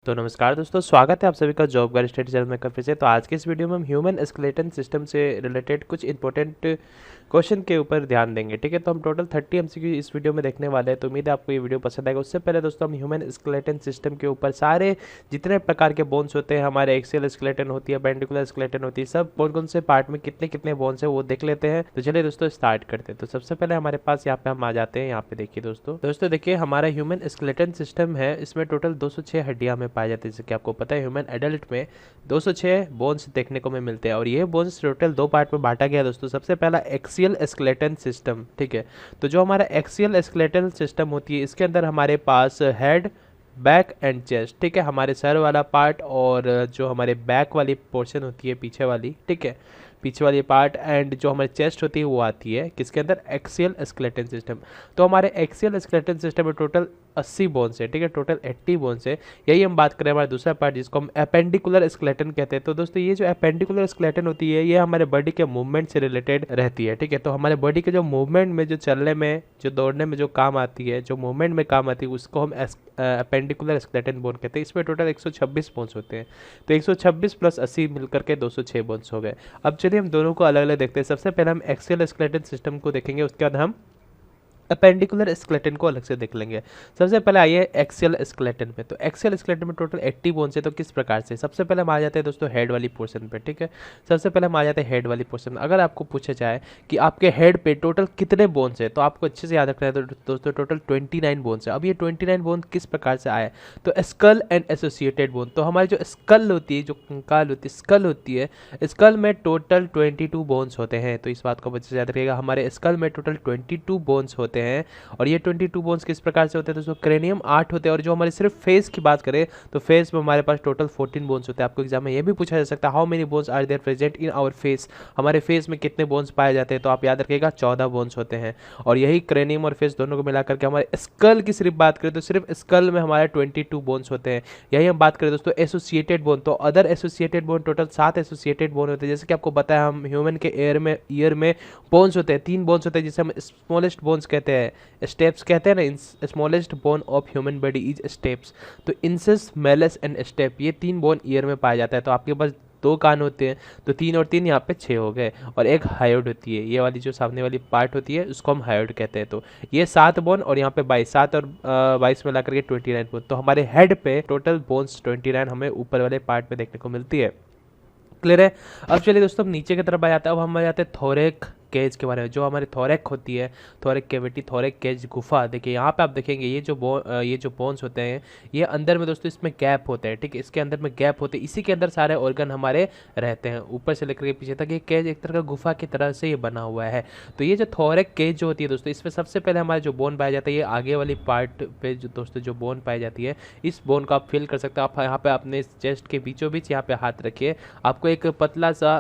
तो नमस्कार दोस्तों, स्वागत है आप सभी का जॉब गाइड स्टडी चैनल में फिर से। तो आज के इस वीडियो में हम ह्यूमन स्केलेटन सिस्टम से रिलेटेड कुछ इंपॉर्टेंट क्वेश्चन के ऊपर ध्यान देंगे। ठीक है, तो हम टोटल 30 एमसीक्यू इस वीडियो में देखने वाले हैं। तो उम्मीद है आपको ये वीडियो पसंद आएगा। उससे पहले दोस्तों हम ह्यूमन स्केलेटन सिस्टम के ऊपर सारे जितने प्रकार के बोन्स होते हैं, हमारे एक्सियल स्केलेटन होती है, पेंडिकुलर स्केलेटन होती है, सब कौन कौन से पार्ट में कितने कितने बोन्स है वो देख लेते हैं। तो चलिए दोस्तों स्टार्ट करते हैं। तो सबसे पहले हमारे पास यहाँ पे हम आ जाते हैं। यहाँ पे देखिए दोस्तों देखिए हमारा ह्यूमन स्केलेटन सिस्टम है, इसमें टोटल 206 हड्डियां हमें पाई जाती है। जैसे कि आपको पता है ह्यूमन एडल्ट में 206 बोन्स देखने को मिलते हैं और ये बोन्स टोटल दो पार्ट में बांटा गया दोस्तों। सबसे पहला एक्सियल स्केलेटन सिस्टम। ठीक है, तो जो हमारा एक्सियल स्केलेटन सिस्टम होती है इसके अंदर हमारे पास हेड, बैक एंड चेस्ट, ठीक है, हमारे सर वाला पार्ट और जो हमारे बैक वाली पोर्शन होती है पीछे वाली, ठीक है, पीछे वाली पार्ट एंड जो हमारी चेस्ट होती है वो आती है किसके अंदर, एक्सियल स्केलेटन सिस्टम। तो हमारे एक्सियल स्केलेटन सिस्टम में टोटल 80 बोन्स है। ठीक है, टोटल 80 बोन्स है। यही हम बात करें हमारा दूसरा पार्ट जिसको हम एपेंडिकुलर स्केलेटन कहते हैं। तो दोस्तों ये जो एपेंडिकुलर स्केलेटन होती है ये हमारे बॉडी के मूवमेंट से रिलेटेड रहती है। ठीक है, तो हमारे बॉडी के जो मूवमेंट में, जो चलने में, जो दौड़ने में जो काम आती है, जो मूवमेंट में काम आती है, उसको हम एपेंडिकुलर स्केलेटन बोन कहते हैं। इसमें टोटल 126 बोन्स होते हैं। तो 126 प्लस 80 मिलकर के 206 बोन्स हो गए। अब चलिए हम दोनों को अलग अलग देखते हैं। सबसे पहले हम एक्सियल स्केलेटन सिस्टम को देखेंगे, उसके बाद हम अपेंडिकुलर स्केलेटन को अलग से देख लेंगे। सबसे पहले आइए एक्सियल स्केलेटन में। तो एक्सियल स्केलेटन में टोटल 80 बोन्स है। तो किस प्रकार से, सबसे पहले हम आ जाते हैं दोस्तों हेड वाली पोर्शन पे। ठीक है, सबसे पहले हम आ जाते हैं हेड वाली पोर्शन में। अगर आपको पूछा जाए कि आपके हेड पे टोटल कितने बोन्स है तो आपको अच्छे से याद रखना है। तो दोस्तों टोटल 29 बोन्स है। अब ये 29 बोन किस प्रकार से आए, तो स्कल एंड एसोसिएटेड बोन। तो हमारी जो स्कल होती है, जो कंकाल होती है, स्कल होती है, स्कल में टोटल 22 बोन्स होते हैं। तो इस बात को अच्छे से याद रखिएगा, हमारे स्कल में टोटल 22 बोन्स होते हैं। और ये 22 बोन्स किस प्रकार से होते हैं दोस्तों, क्रेनियम 8 होते हैं। और जो हमारे सिर्फ फेस की बात करें तो फेस में हमारे पास टोटल 14 बोन्स होते हैं। आपको एग्जाम में ये भी पूछा जा सकता है how many bones are there present in our face, हमारे फेस में कितने बोन्स पाए जाते हैं। तो आप याद रखिएगा 14 बोन्स होते हैं। और यही क्रेनियम और फेस दोनों को मिलाकर के हमारे स्कल की सिर्फ बात करें तो सिर्फ स्कल में हमारे 22 बोन्स होते हैं। यही हम बात करें दोस्तों एसोसिएटेड बोन, तो other associated bone total 7 associated bone होते हैं। जैसे कि आपको पता है हम ह्यूमन के ईयर में बोन्स होते हैं, 3 बोन्स होते हैं जिसे हम स्मॉलेस्ट बोन्स कहते हैं, स्टेप्स कहते हैं ना। Smallest bone of human body is steps. तो इंसिस, मेलस एंड स्टेप, ये 3 बोन ईयर में पाया जाता है। तो आपके पास 2 कान होते हैं तो 3 और 3 यहाँ पे 6 हो गए। और एक हायोड होती है, ये वाली जो सामने वाली पार्ट होती है उसको हम हायोड कहते हैं। तो ये 7 बोन और यहाँ पे 22, 7 और 22 मिला करके 29 बोन। तो हमारे हेड पे टोटल बोन्स 29 हमें ऊपर वाले पार्ट में देखने को मिलती है। क्लियर है। अब चलिए दोस्तों हम नीचे की तरफ आ जाते हैं। अब हम आ जाते हैं थोरेक केज के बारे में। जो हमारे थोरेक होती है, थोरेक कैविटी, थोरेक केज गुफा, देखिए यहाँ पे आप देखेंगे ये जो बोन्स होते हैं ये अंदर में दोस्तों इसमें गैप होते हैं। ठीक है, इसके अंदर में गैप होते हैं, इसी के अंदर सारे ऑर्गन हमारे रहते हैं ऊपर से लेकर के पीछे तक। ये केज एक तरह का गुफा की तरह से ये बना हुआ है। तो ये जो थोरेक केज जो होती है दोस्तों, इसमें सबसे पहले हमारे जो बोन पाया जाता है ये आगे वाली पार्ट पे जो दोस्तों जो बोन पाई जाती है, इस बोन को आप फील कर सकते हैं। आप यहाँ पे अपने चेस्ट के बीचों बीच यहाँ पे हाथ रखिए, आपको एक पतला सा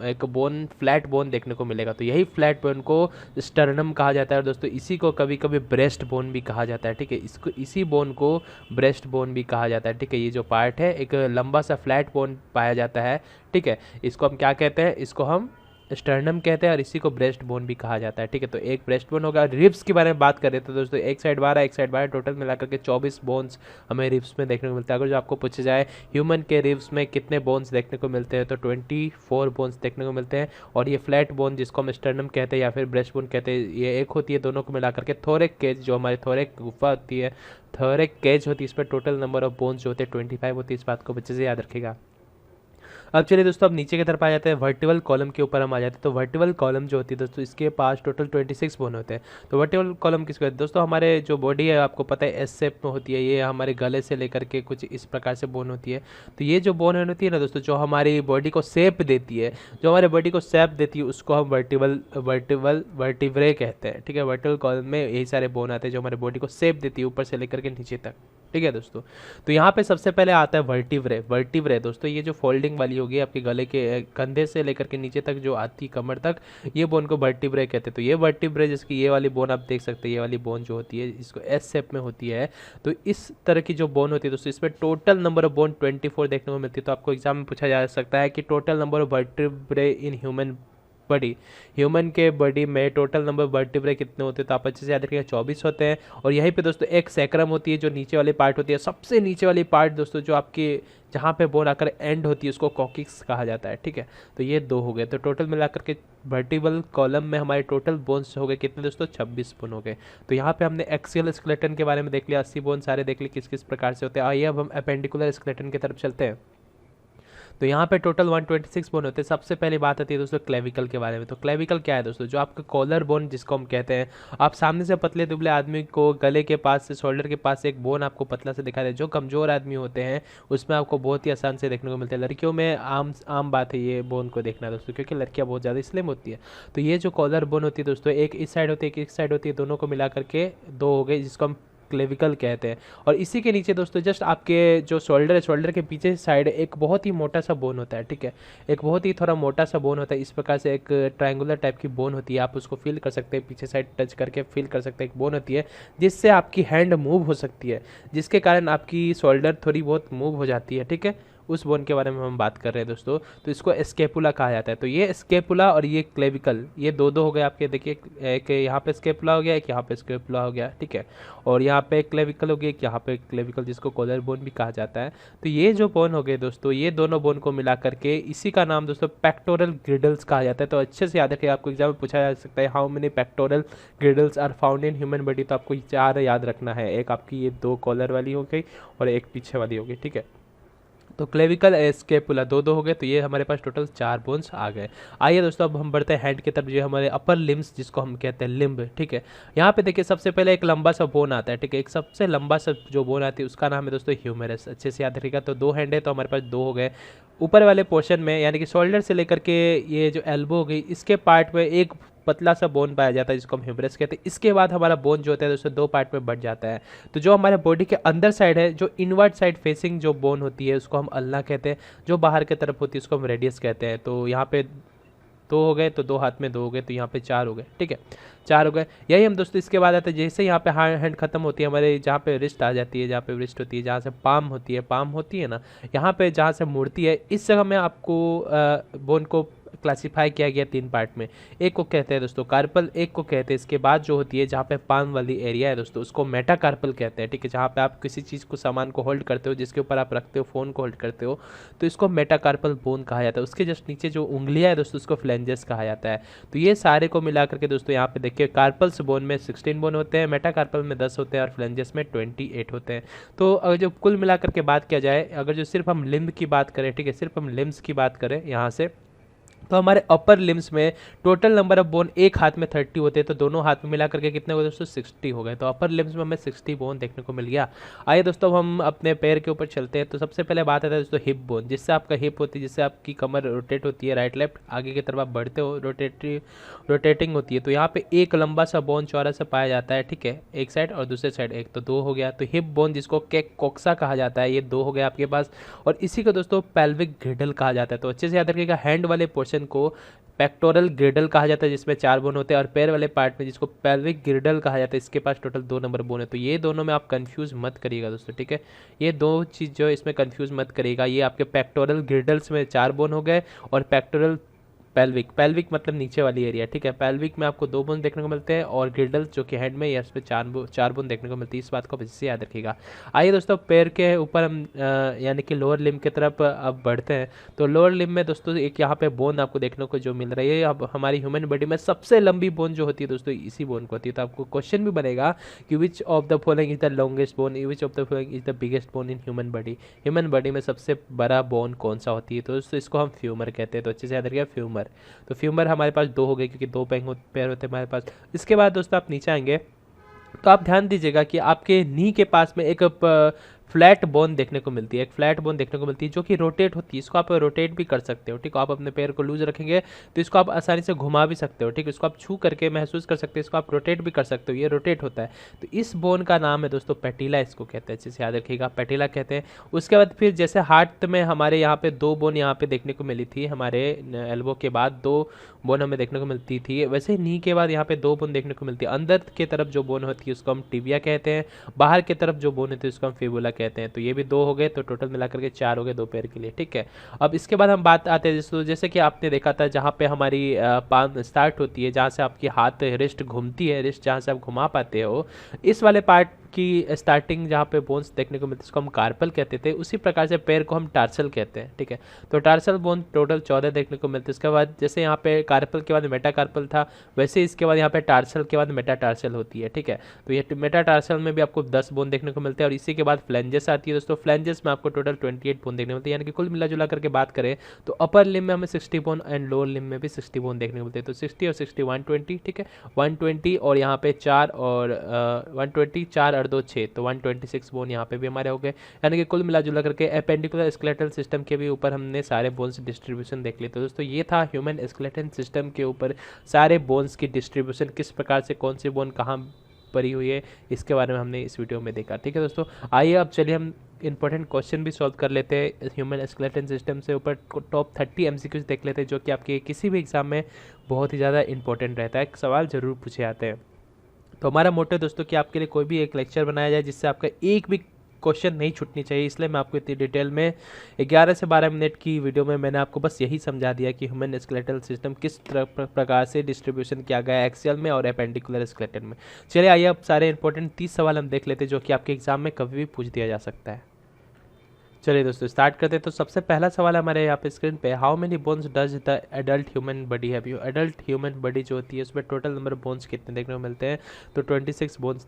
एक बोन, फ्लैट बोन देखने को मिलेगा। तो यही फ्लैट बोन को स्टर्नम कहा जाता है। और दोस्तों इसी को कभी कभी ब्रेस्ट बोन भी कहा जाता है। ठीक है, इसको इसी बोन को ब्रेस्ट बोन भी कहा जाता है। ठीक है, ये जो पार्ट है एक लंबा सा फ्लैट बोन पाया जाता है। ठीक है, इसको हम क्या कहते हैं, इसको हम स्टर्नम कहते हैं और इसी को ब्रेस्ट बोन भी कहा जाता है। ठीक है, तो एक ब्रेस्ट बोन होगा। रिब्स के बारे में बात करें तो दोस्तों एक साइड 12, एक साइड 12, टोटल मिलाकर के 24 बोन्स हमें रिब्स में देखने को मिलता है। अगर जो आपको पूछा जाए ह्यूमन के रिब्स में कितने बोन्स देखने को मिलते हैं तो 24 बोन्स देखने को मिलते हैं। और ये फ्लैट बोन जिसको हम स्टर्नम कहते हैं या फिर ब्रेस्ट बोन कहते हैं, ये एक होती है। दोनों को मिलाकर के थोरेक केज, जो हमारे थोरेक गुफा होती है, थोरेक केज होती है, इस पर टोटल नंबर ऑफ बोन्स जो होते हैं 25 होती है। इस बात को अच्छे से याद रखेगा। अब चलिए दोस्तों अब नीचे की तरफ आ जाते हैं, वर्टिकल कॉलम के ऊपर हम आ जाते हैं। तो वर्टिकल कॉलम जो होती है दोस्तों इसके पास टोटल 26 बोन होते हैं। तो वर्टिकल कॉलम किसको कहते हैं दोस्तों, हमारे जो बॉडी है आपको पता है एस शेप में होती है, ये हमारे गले से लेकर के कुछ इस प्रकार से बोन होती है। तो ये जो बोन होती है ना दोस्तों, जो हमारी बॉडी को शेप देती है, जो हमारे बॉडी को शेप देती है उसको हम वर्टिब्रे कहते हैं। ठीक है, वर्टिकल कॉलम में यही सारे बोन आते हैं जो हमारे बॉडी को शेप देती है ऊपर से लेकर के नीचे तक। ठीक है दोस्तों, तो यहाँ पे सबसे पहले आता है वर्टिब्रे। वर्टिब्रे दोस्तों ये जो फोल्डिंग वाली होगी आपके गले के कंधे से लेकर के नीचे तक जो आती कमर तक, ये बोन को वर्टिब्रे कहते हैं। तो ये वर्टिब्रे, जैसे ये वाली बोन आप देख सकते हैं, ये वाली बोन जो होती है इसको एस शेप में होती है। तो इस तरह की जो बोन होती है दोस्तों इसमें टोटल नंबर ऑफ बोन 24 देखने को मिलती है। तो आपको एग्जाम में पूछा जा सकता है कि total number of vertebrae in human body, human के बॉडी में टोटल नंबर वर्टिब्रे कितने होते हैं, तो आप अच्छे से याद रखिएगा 24 होते हैं। और यहीं पे दोस्तों एक सैक्रम होती है जो नीचे वाली पार्ट होती है, सबसे नीचे वाली पार्ट दोस्तों जो आपकी जहाँ पे बोन आकर एंड होती है उसको कॉकिक्स कहा जाता है, ठीक है। तो ये 2 हो गए, तो टोटल मिलाकर के वर्टिबल कॉलम में हमारे टोटल बोन्स हो गए कितने दोस्तों, 26 बोन हो गए। तो यहाँ पे हमने एक्सियल स्केलेटन के बारे में देख लिया, 80 बोन सारे देख लिए किस किस प्रकार से होते हैं। आइए अब हम अपेंडिकुलर स्केलेटन की तरफ चलते हैं। तो यहाँ पे टोटल 126 बोन होते हैं। सबसे पहली बात आती है दोस्तों क्लेविकल के बारे में। तो क्लेविकल क्या है दोस्तों, जो आपका कॉलर बोन जिसको हम कहते हैं, आप सामने से पतले दुबले आदमी को गले के पास से शोल्डर के पास से एक बोन आपको पतला से दिखा दे, जो कमज़ोर आदमी होते हैं उसमें आपको बहुत ही आसान से देखने को मिलता है। लड़कियों में आम बात है ये बोन को देखना दोस्तों, क्योंकि लड़कियाँ बहुत ज़्यादा स्लिम होती है। तो ये जो कॉलर बोन होती है दोस्तों, एक इस साइड होती है, एक इस साइड होती है, दोनों को मिला करके 2 हो गए, जिसको हम क्लेविकल कहते हैं। और इसी के नीचे दोस्तों जस्ट आपके जो शोल्डर है, शोल्डर के पीछे साइड एक बहुत ही मोटा सा बोन होता है, ठीक है। एक बहुत ही थोड़ा मोटा सा बोन होता है, इस प्रकार से एक ट्रायंगुलर टाइप की बोन होती है, आप उसको फील कर सकते हैं, पीछे साइड टच करके फील कर सकते हैं। एक बोन होती है जिससे आपकी हैंड मूव हो सकती है, जिसके कारण आपकी शोल्डर थोड़ी बहुत मूव हो जाती है, ठीक है। उस बोन के बारे में हम बात कर रहे हैं दोस्तों। तो इसको स्केपुला कहा जाता है। तो ये स्केपुला और ये क्लेविकल, ये 2 हो गए आपके, देखिए एक यहाँ पे स्केपुला हो गया, एक यहाँ पे स्केपुला हो गया, ठीक है। और यहाँ पे क्लेविकल हो गया, एक यहाँ पे क्लेविकल, जिसको कॉलर बोन भी कहा जाता है। तो ये जो बोन हो गए दोस्तों, ये दोनों बोन को मिला करके इसी का नाम दोस्तों पेक्टोरल ग्रिडल्स कहा जाता है। तो अच्छे से याद रखिए, आपको एग्जाम में पूछा जा सकता है how many pectoral girdles are found in human body. तो आपको 4 याद रखना है, एक आपकी ये 2 कॉलर वाली हो गई और एक पीछे वाली हो गई, ठीक है। तो क्लेविकल स्केपुला 2 हो गए, तो ये हमारे पास टोटल 4 बोन्स आ गए। आइए दोस्तों अब हम बढ़ते हैं हैंड की तरफ, जो हमारे अपर लिम्स जिसको हम कहते हैं लिम्ब, ठीक है। यहाँ पे देखिए सबसे पहले एक लंबा सा बोन आता है, ठीक है। एक सबसे लंबा सा जो बोन आती है उसका नाम है दोस्तों ह्यूमेरस, अच्छे से याद रखिएगा। तो 2 हैंड है तो हमारे पास 2 हो गए। ऊपर वाले पोर्शन में यानी कि शोल्डर से लेकर के ये जो एल्बो हो गई, इसके पार्ट में एक पतला सा बोन पाया जाता है जिसको हम ह्यूमरस कहते हैं। इसके बाद हमारा बोन जो होता है दोस्तों 2 पार्ट में बढ़ जाता है। तो जो हमारे बॉडी के अंदर साइड है, जो इनवर्ट साइड फेसिंग जो बोन होती है उसको हम अल्ना कहते हैं, जो बाहर की तरफ होती है उसको हम रेडियस कहते हैं। तो यहाँ पे 2 हो गए, तो 2 हाथ में 2 हो गए, तो यहाँ पे 4 हो गए, ठीक है। 4 हो गए। यही हम दोस्तों इसके बाद आते हैं, जैसे यहाँ पे हैंड खत्म होती है हमारे, जहाँ पे रिस्ट आ जाती है, जहाँ पे रिस्ट होती है, जहाँ से पाम होती है ना, यहाँ पे जहाँ से मुड़ती है, इस जगह में आपको बोन को क्लासिफाई किया गया 3 पार्ट में। एक को कहते हैं दोस्तों कार्पल, एक को कहते हैं इसके बाद जो होती है जहाँ पे पाम वाली एरिया है दोस्तों उसको मेटाकार्पल कहते हैं, ठीक है। जहाँ पे आप किसी चीज़ को सामान को होल्ड करते हो, जिसके ऊपर आप रखते हो, फ़ोन को होल्ड करते हो, तो इसको मेटाकार्पल बोन कहा जाता है। उसके जस्ट नीचे जो उंगलियाँ है दोस्तों उसको फ्लेंजेस कहा जाता है। तो ये सारे को मिला करके दोस्तों यहाँ पे देखिए कार्पल्स बोन में 16 बोन होते हैं, मेटाकार्पल में 10 होते हैं और फ्लेंजेस में 28 होते हैं। तो अगर जो कुल मिलाकर के बात किया जाए, अगर जो सिर्फ हम लिम्ब की बात करें, ठीक है, सिर्फ हम लिम्स की बात करें यहाँ से, तो हमारे अपर लिम्स में टोटल नंबर ऑफ बोन एक हाथ में 30 होते हैं, तो दोनों हाथ में मिला करके कितने हो गए दोस्तों 60 हो गए। तो अपर लिम्स में हमें 60 बोन देखने को मिल गया। आइए दोस्तों हम अपने पैर के ऊपर चलते हैं। तो सबसे पहले बात आता है दोस्तों हिप बोन, जिससे आपका हिप होती है, जिससे आपकी कमर रोटेट होती है, राइट लेफ्ट आगे की तरफ आप बढ़ते हो, रोटेटिंग होती है। तो यहाँ पे एक लंबा सा बोन चौड़ा सा पाया जाता है, ठीक है, एक साइड और दूसरे साइड एक, तो 2 हो गया। तो हिप बोन जिसको कोक्सा कहा जाता है, ये 2 हो गया आपके पास। और इसी को दोस्तों पेल्विक ग्रिडल कहा जाता है। तो अच्छे से याद रखिएगा, हैंड वाले पोर्शन को पेक्टोरल ग्रिडल कहा जाता है जिसमें 4 बोन होते हैं, और पैर वाले पार्ट में जिसको पेल्विक ग्रिडल कहा जाता है, इसके पास टोटल 2 नंबर बोन है। तो ये दोनों में आप कंफ्यूज मत करिएगा दोस्तों, ठीक है। ये 2 चीज़ जो है इसमें कंफ्यूज मत करिएगा। ये आपके पेक्टोरल ग्रिडल्स में 4 बोन हो गए, और पेक्टोरल पेल्विक मतलब नीचे वाली एरिया, ठीक है। पेल्विक में आपको 2 बोन देखने को मिलते हैं, और ग्रिडल जो कि हेड में या इस पे 4 बोन देखने को मिलती है। इस बात को अच्छे से याद रखिएगा। आइए दोस्तों पैर के ऊपर हम यानी कि लोअर लिम्ब की तरफ अब बढ़ते हैं। तो लोअर लिम्ब में दोस्तों एक यहाँ पे बोन आपको देखने को जो मिल रही है, अब हमारी ह्यूमन बॉडी में सबसे लंबी बोन जो होती है दोस्तों इसी बोन को होती है। तो आपको क्वेश्चन भी बनेगा कि विच of the following is the longest bone, which of the following is the biggest bone in human body. Human body में सबसे बड़ा बोन कौन सा होती है, तो दोस्तों इसको हम फ्यूमर कहते हैं। तो अच्छे से याद रखिएगा फ्यूमर। तो फ्यूमर हमारे पास 2 हो गए, क्योंकि 2 पैर होते हैं हमारे पास। इसके बाद दोस्तों आप नीचे आएंगे तो आप ध्यान दीजिएगा कि आपके नी के पास में एक फ्लैट बोन देखने को मिलती है, एक फ्लैट बोन देखने को मिलती है जो कि रोटेट होती है। इसको आप रोटेट भी कर सकते हो, ठीक है। आप अपने पैर को लूज रखेंगे तो इसको आप आसानी से घुमा भी सकते हो, ठीक है। इसको आप छू करके महसूस कर सकते हो, इसको आप रोटेट भी कर सकते हो, ये रोटेट होता है। तो इस बोन का नाम है दोस्तों पैटिला, इसको कहते हैं, अच्छे से याद रखिएगा, पैटिला कहते हैं। उसके बाद फिर जैसे हाथ में हमारे यहाँ पे 2 बोन यहाँ पे देखने को मिली थी, हमारे एल्बो के बाद 2 बोन हमें देखने को मिलती थी, वैसे नी के बाद यहाँ पे 2 बोन देखने को मिलती है। अंदर की तरफ जो बोन होती है उसको हम टिबिया कहते हैं, बाहर की तरफ जो बोन होती है उसको हम फिबुला कहते हैं। तो ये भी 2 हो गए, तो टोटल मिलाकर के 4 हो गए 2 पैर के लिए, ठीक है। अब इसके बाद हम बात आते हैं दोस्तों, जैसे कि आपने देखा था जहाँ पे हमारी पाम स्टार्ट होती है, जहाँ से आपकी हाथ रिस्ट घूमती है, रिस्ट जहाँ से आप घुमा पाते हो, इस वाले पार्ट की स्टार्टिंग जहाँ पे बोन्स देखने को मिलते हैं इसको हम कार्पल कहते थे। उसी प्रकार से पैर को हम टार्सल कहते हैं, ठीक है। तो टार्सल बोन टोटल 14 देखने को मिलते हैं। इसके बाद जैसे यहाँ पे कार्पल के बाद मेटाकार्पल था, वैसे इसके बाद यहाँ पे टार्सल के बाद मेटाटार्सल होती है, ठीक है। तो ये मेटाटार्सल में भी आपको 10 बोन देखने को मिलते हैं। और इसी के बाद फ्लेंजेस आती है दोस्तों। फ्लेंजेस में आपको टोटल 28 बोन देखने को मिलते हैं, यानी कि कुल मिला जुला करके बात करें तो अपर लिम में हमें 60 बोन एंड लोअर लिम में भी 60 बोन देखने को मिलते हैं। तो 60 और 60 120, ठीक है। 120 और यहाँ पे 4 और 120 4 और 2 6, तो 126 बोन यहाँ पे भी हमारे हो गए। यानी कि कुल मिला जुला करके एपेंडिकुलर स्केलेटल सिस्टम के भी ऊपर हमने सारे बोन्स डिस्ट्रीब्यूशन देख लिए। तो दोस्तों ये था ह्यूमन स्केलेटल सिस्टम के ऊपर सारे बोन्स की डिस्ट्रीब्यूशन, किस प्रकार से कौन सी बोन कहाँ पड़ी हुई है, इसके बारे में हमने इस वीडियो में देखा, ठीक है दोस्तों। आइए अब चलिए हम इंपॉर्टेंट क्वेश्चन भी सॉल्व कर लेते हैं ह्यूमन स्केलेटल सिस्टम से ऊपर। टॉप 30 एमसीक्यूज देख लेते हैं जो कि आपके किसी भी एग्जाम में बहुत ही ज़्यादा इंपॉर्टेंट रहता है, सवाल जरूर पूछे जाते हैं। तो हमारा मोटो दोस्तों कि आपके लिए कोई भी एक लेक्चर बनाया जाए जिससे आपका एक भी क्वेश्चन नहीं छूटनी चाहिए, इसलिए मैं आपको इतनी डिटेल में 11 से 12 मिनट की वीडियो में मैंने आपको बस यही समझा दिया कि ह्यूमन स्केलेटल सिस्टम किस प्रकार से डिस्ट्रीब्यूशन किया गया है एक्सियल में और एपेंडिकुलर स्केलेटन में। चलिए आइए अब सारे इंपॉर्टेंट 30 सवाल हम देख लेते हैं जो कि आपके एग्जाम में कभी भी पूछ दिया जा सकता है। चलिए दोस्तों स्टार्ट करते हैं। तो सबसे पहला सवाल हमारे यहाँ पे स्क्रीन पे, how many bones does the adult human body have. Adult human body जो होती है उसमें टोटल नंबर बोन्स कितने देखने को मिलते हैं, तो 26 बोन्स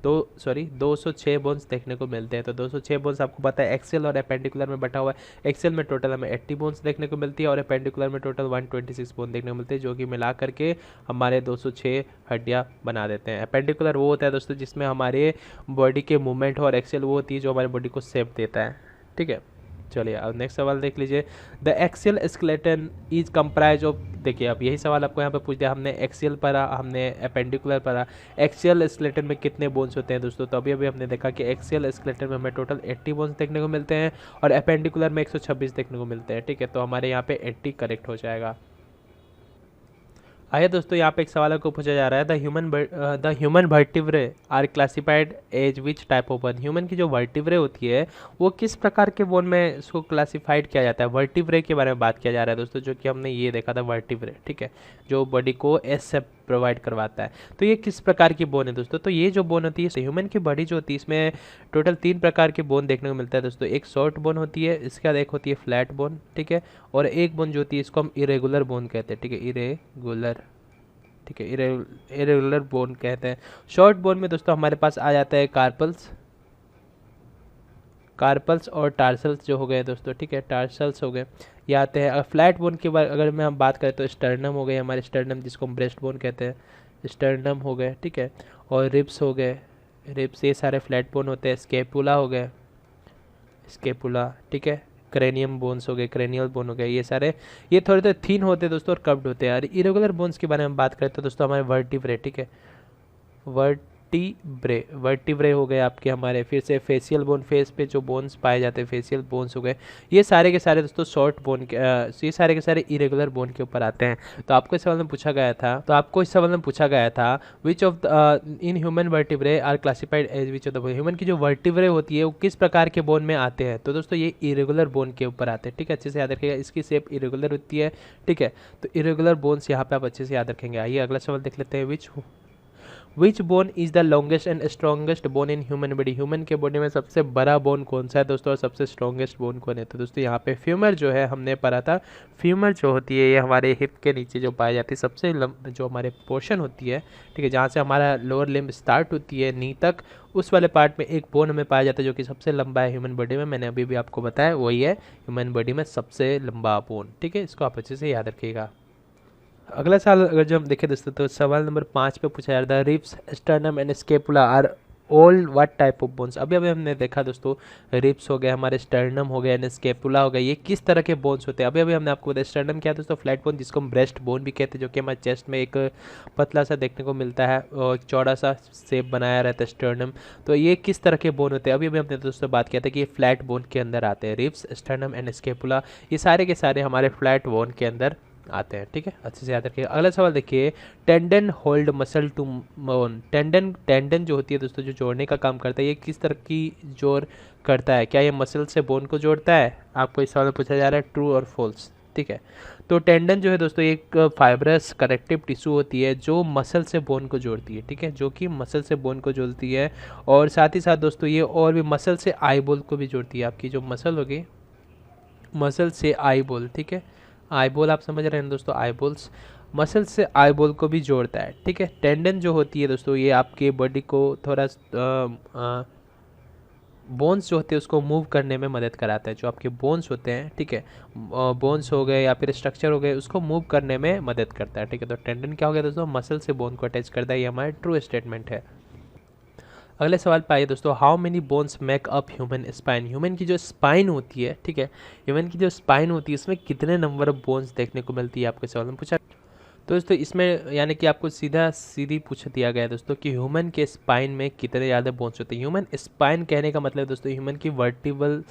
206 बोन्स देखने को मिलते हैं। तो 206 बोन्स आपको पता है एक्सियल और एपेंडिकुलर में बटा हुआ है। एक्सियल में टोटल हमें 80 बोन्स देखने को मिलती है और एपेंडिकुलर में टोटल 126 बोन देखने को मिलते हैं, जो कि मिला करके हमारे 206 हड्डियाँ बना देते हैं। एपेंडिकुलर वो होता है दोस्तों जिसमें हमारे बॉडी के मूवमेंट हो, और एक्सियल वो होती है जो हमारी बॉडी को शेप देता है, ठीक है। चलिए अब नेक्स्ट सवाल देख लीजिए, the axial skeleton is comprise of. देखिए अब यही सवाल आपको यहाँ पे पूछ दिया, हमने एक्सियल पढ़ा, हमने एपेंडिकुलर पढ़ा, एक्सियल स्केलेटन में कितने बोन्स होते हैं दोस्तों। तो अभी अभी हमने देखा कि एक्सियल स्केलेटन में हमें टोटल 80 बोन्स देखने को मिलते हैं और एपेंडिकुलर में 126 देखने को मिलते हैं, ठीक है। तो हमारे यहाँ पे 80 करेक्ट हो जाएगा। आइए दोस्तों यहाँ पे एक सवाल को पूछा जा रहा है, the human vertebrae are classified as which type of bone. Human की जो वर्टिब्रे होती है वो किस प्रकार के बोन में इसको क्लासिफाइड किया जाता है। वर्टिब्रे के बारे में बात किया जा रहा है दोस्तों, जो कि हमने ये देखा था वर्टिब्रे, ठीक है, जो बॉडी को एस शेप प्रोवाइड करवाता है। तो ये किस प्रकार की बोन है दोस्तों, तो ये जो बोन होती है ह्यूमन की बॉडी जो होती है इसमें टोटल 3 प्रकार के बोन देखने को मिलता है दोस्तों। एक शॉर्ट बोन होती है, इसके बाद एक होती है फ्लैट बोन, ठीक है, और एक बोन जो होती है इसको हम इरेगुलर बोन कहते हैं, ठीक है, इरेगुलर, ठीक है, इरेगुलर बोन कहते हैं। शॉर्ट बोन में दोस्तों हमारे पास आ जाता है कार्पल्स और टार्सल्स जो हो गए दोस्तों, ठीक है, टार्सल्स हो गए ये आते हैं। फ्लैट बोन की अगर मैं हम बात करें तो स्टर्नम हो गए, हमारे स्टर्नम जिसको हम ब्रेस्ट बोन कहते हैं, स्टर्नम हो गए, ठीक है, और रिब्स हो गए, रिब्स ये सारे फ्लैट बोन होते हैं। स्केपुला हो गए, स्केपुला, ठीक है, क्रेनियम बोन्स हो गए, क्रेनियल बोन हो गए, ये सारे ये थोड़े तो थीन होते हैं दोस्तों और कर्व्ड होते हैं। और इरेगुलर बोन्स के बारे में बात करें तो दोस्तों हमारे वर्टिब्रे, ठीक है, वर्टिब्रे हो गए आपके हमारे। फिर से फेशियल बोन, फेस पे जो बोन्स पाए जाते हैं फेशियल बोन्स हो गए। ये सारे के सारे दोस्तों शॉर्ट बोन के ये सारे के सारे इरेगुलर बोन के ऊपर आते हैं। तो आपको इस सवाल में पूछा गया था which of in human vertebrae are classified as which of the bone. Human की जो वर्टिब्रे होती है वो किस प्रकार के बोन में आते हैं, तो दोस्तों ये इरेगुलर बोन के ऊपर आते हैं, ठीक है, अच्छे से याद रखिएगा, इसकी शेप इरेगुलर होती है, ठीक है। तो इरेगुलर बोन्स यहाँ पे आप अच्छे से याद रखेंगे। आइए अगला सवाल देख लेते हैं, which bone is the longest and strongest bone in human body. Human के बॉडी में सबसे बड़ा बोन कौन सा है दोस्तों, और सबसे स्ट्रॉन्गेस्ट बोन कौन है। तो दोस्तों यहाँ पे फ्यूमर जो है हमने पढ़ा था, फ्यूमर जो होती है ये हमारे हिप के नीचे जो पाई जाती है, सबसे जो हमारे पोर्शन होती है, ठीक है, जहाँ से हमारा लोअर लिम्ब स्टार्ट होती है नी तक, उस वाले पार्ट में एक बोन हमें पाया जाता है जो कि सबसे लंबा है ह्यूमन बॉडी में। मैंने अभी भी आपको बताया वही है ह्यूमन बॉडी में सबसे लंबा बोन, ठीक है, इसको आप अच्छे से याद रखिएगा। अगला सवाल अगर जो हम देखें दोस्तों तो सवाल नंबर 5 पे पूछा जा रहा है, ribs, sternum and scapula are all what type of bones. अभी हमने देखा दोस्तों रिब्स हो गए हमारे, स्टर्नम हो गया एंड स्केपुला हो गया, ये किस तरह के बोन्स होते हैं। अभी हमने आपको बताया स्टर्नम क्या है दोस्तों, फ्लैट बोन जिसको हम ब्रेस्ट बोन भी कहते हैं, जो कि हमारे चेस्ट में एक पतला सा देखने को मिलता है और चौड़ा सा शेप बनाया रहता है स्टर्नम। तो ये किस तरह के बोन होते हैं, अभी हमने दोस्तों बात किया था कि ये फ्लैट बोन के अंदर आते हैं। रिब्स, स्टर्नम एंड स्केपुला ये सारे के सारे हमारे फ्लैट बोन के अंदर आते हैं, ठीक है, अच्छे से याद रखिए। अगला सवाल देखिए, tendon hold muscle to bone. Tendon जो होती है दोस्तों जो जोड़ने का काम करता है, ये किस तरह की जोड़ करता है? क्या ये मसल से बोन को जोड़ता है? आपको इस सवाल में पूछा जा रहा है ट्रू और फॉल्स, ठीक है। तो टेंडन जो है दोस्तों एक फाइब्रस कनेक्टिव टिश्यू होती है जो मसल से बोन को जोड़ती है, ठीक है, जो कि मसल से बोन को जोड़ती है। और साथ ही साथ दोस्तों ये और भी मसल से आईबोल को भी जोड़ती है। आपकी जो मसल होगी, मसल से आईबोल, ठीक है, आईबोल आप समझ रहे हैं दोस्तों, आईबोल्स मसल से आईबोल को भी जोड़ता है, ठीक है। टेंडन जो होती है दोस्तों ये आपके बॉडी को थोड़ा बोन्स जो होते हैं उसको मूव करने में मदद कराता है। जो आपके बोन्स होते हैं, ठीक है, बोन्स हो गए या फिर स्ट्रक्चर हो गए, उसको मूव करने में मदद करता है, ठीक है। तो टेंडन क्या हो गया दोस्तों? मसल से बोन को अटैच करता है, ये हमारा ट्रू स्टेटमेंट है। अगले सवाल पे आइए दोस्तों, how many bones make up human spine? Human की जो स्पाइन होती है, ठीक है, ह्यूमन की जो स्पाइन होती है इसमें कितने नंबर ऑफ बोन्स देखने को मिलती है? आपके सवाल में पूछा। तो दोस्तों इसमें यानी कि आपको सीधी पूछ दिया गया है दोस्तों कि ह्यूमन के स्पाइन में कितने ज़्यादा बोन्स होते हैं। ह्यूमन स्पाइन कहने का मतलब दोस्तों ह्यूमन की वर्टिब्रल,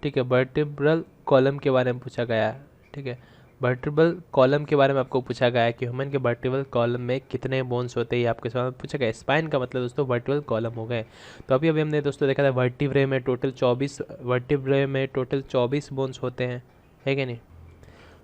ठीक है, वर्टिब्रल कॉलम के बारे में पूछा गया है, ठीक है। वर्टिब्रल कॉलम के बारे में आपको पूछा गया है कि ह्यूमन के वर्टिब्रल कॉलम में कितने बोन्स होते हैं, ये आपके सवाल में पूछा गया। स्पाइन का मतलब दोस्तों वर्टिब्रल कॉलम हो गए। तो अभी हमने दोस्तों देखा था वर्टिब्रे में टोटल 24 बोन्स होते हैं, है कि नहीं।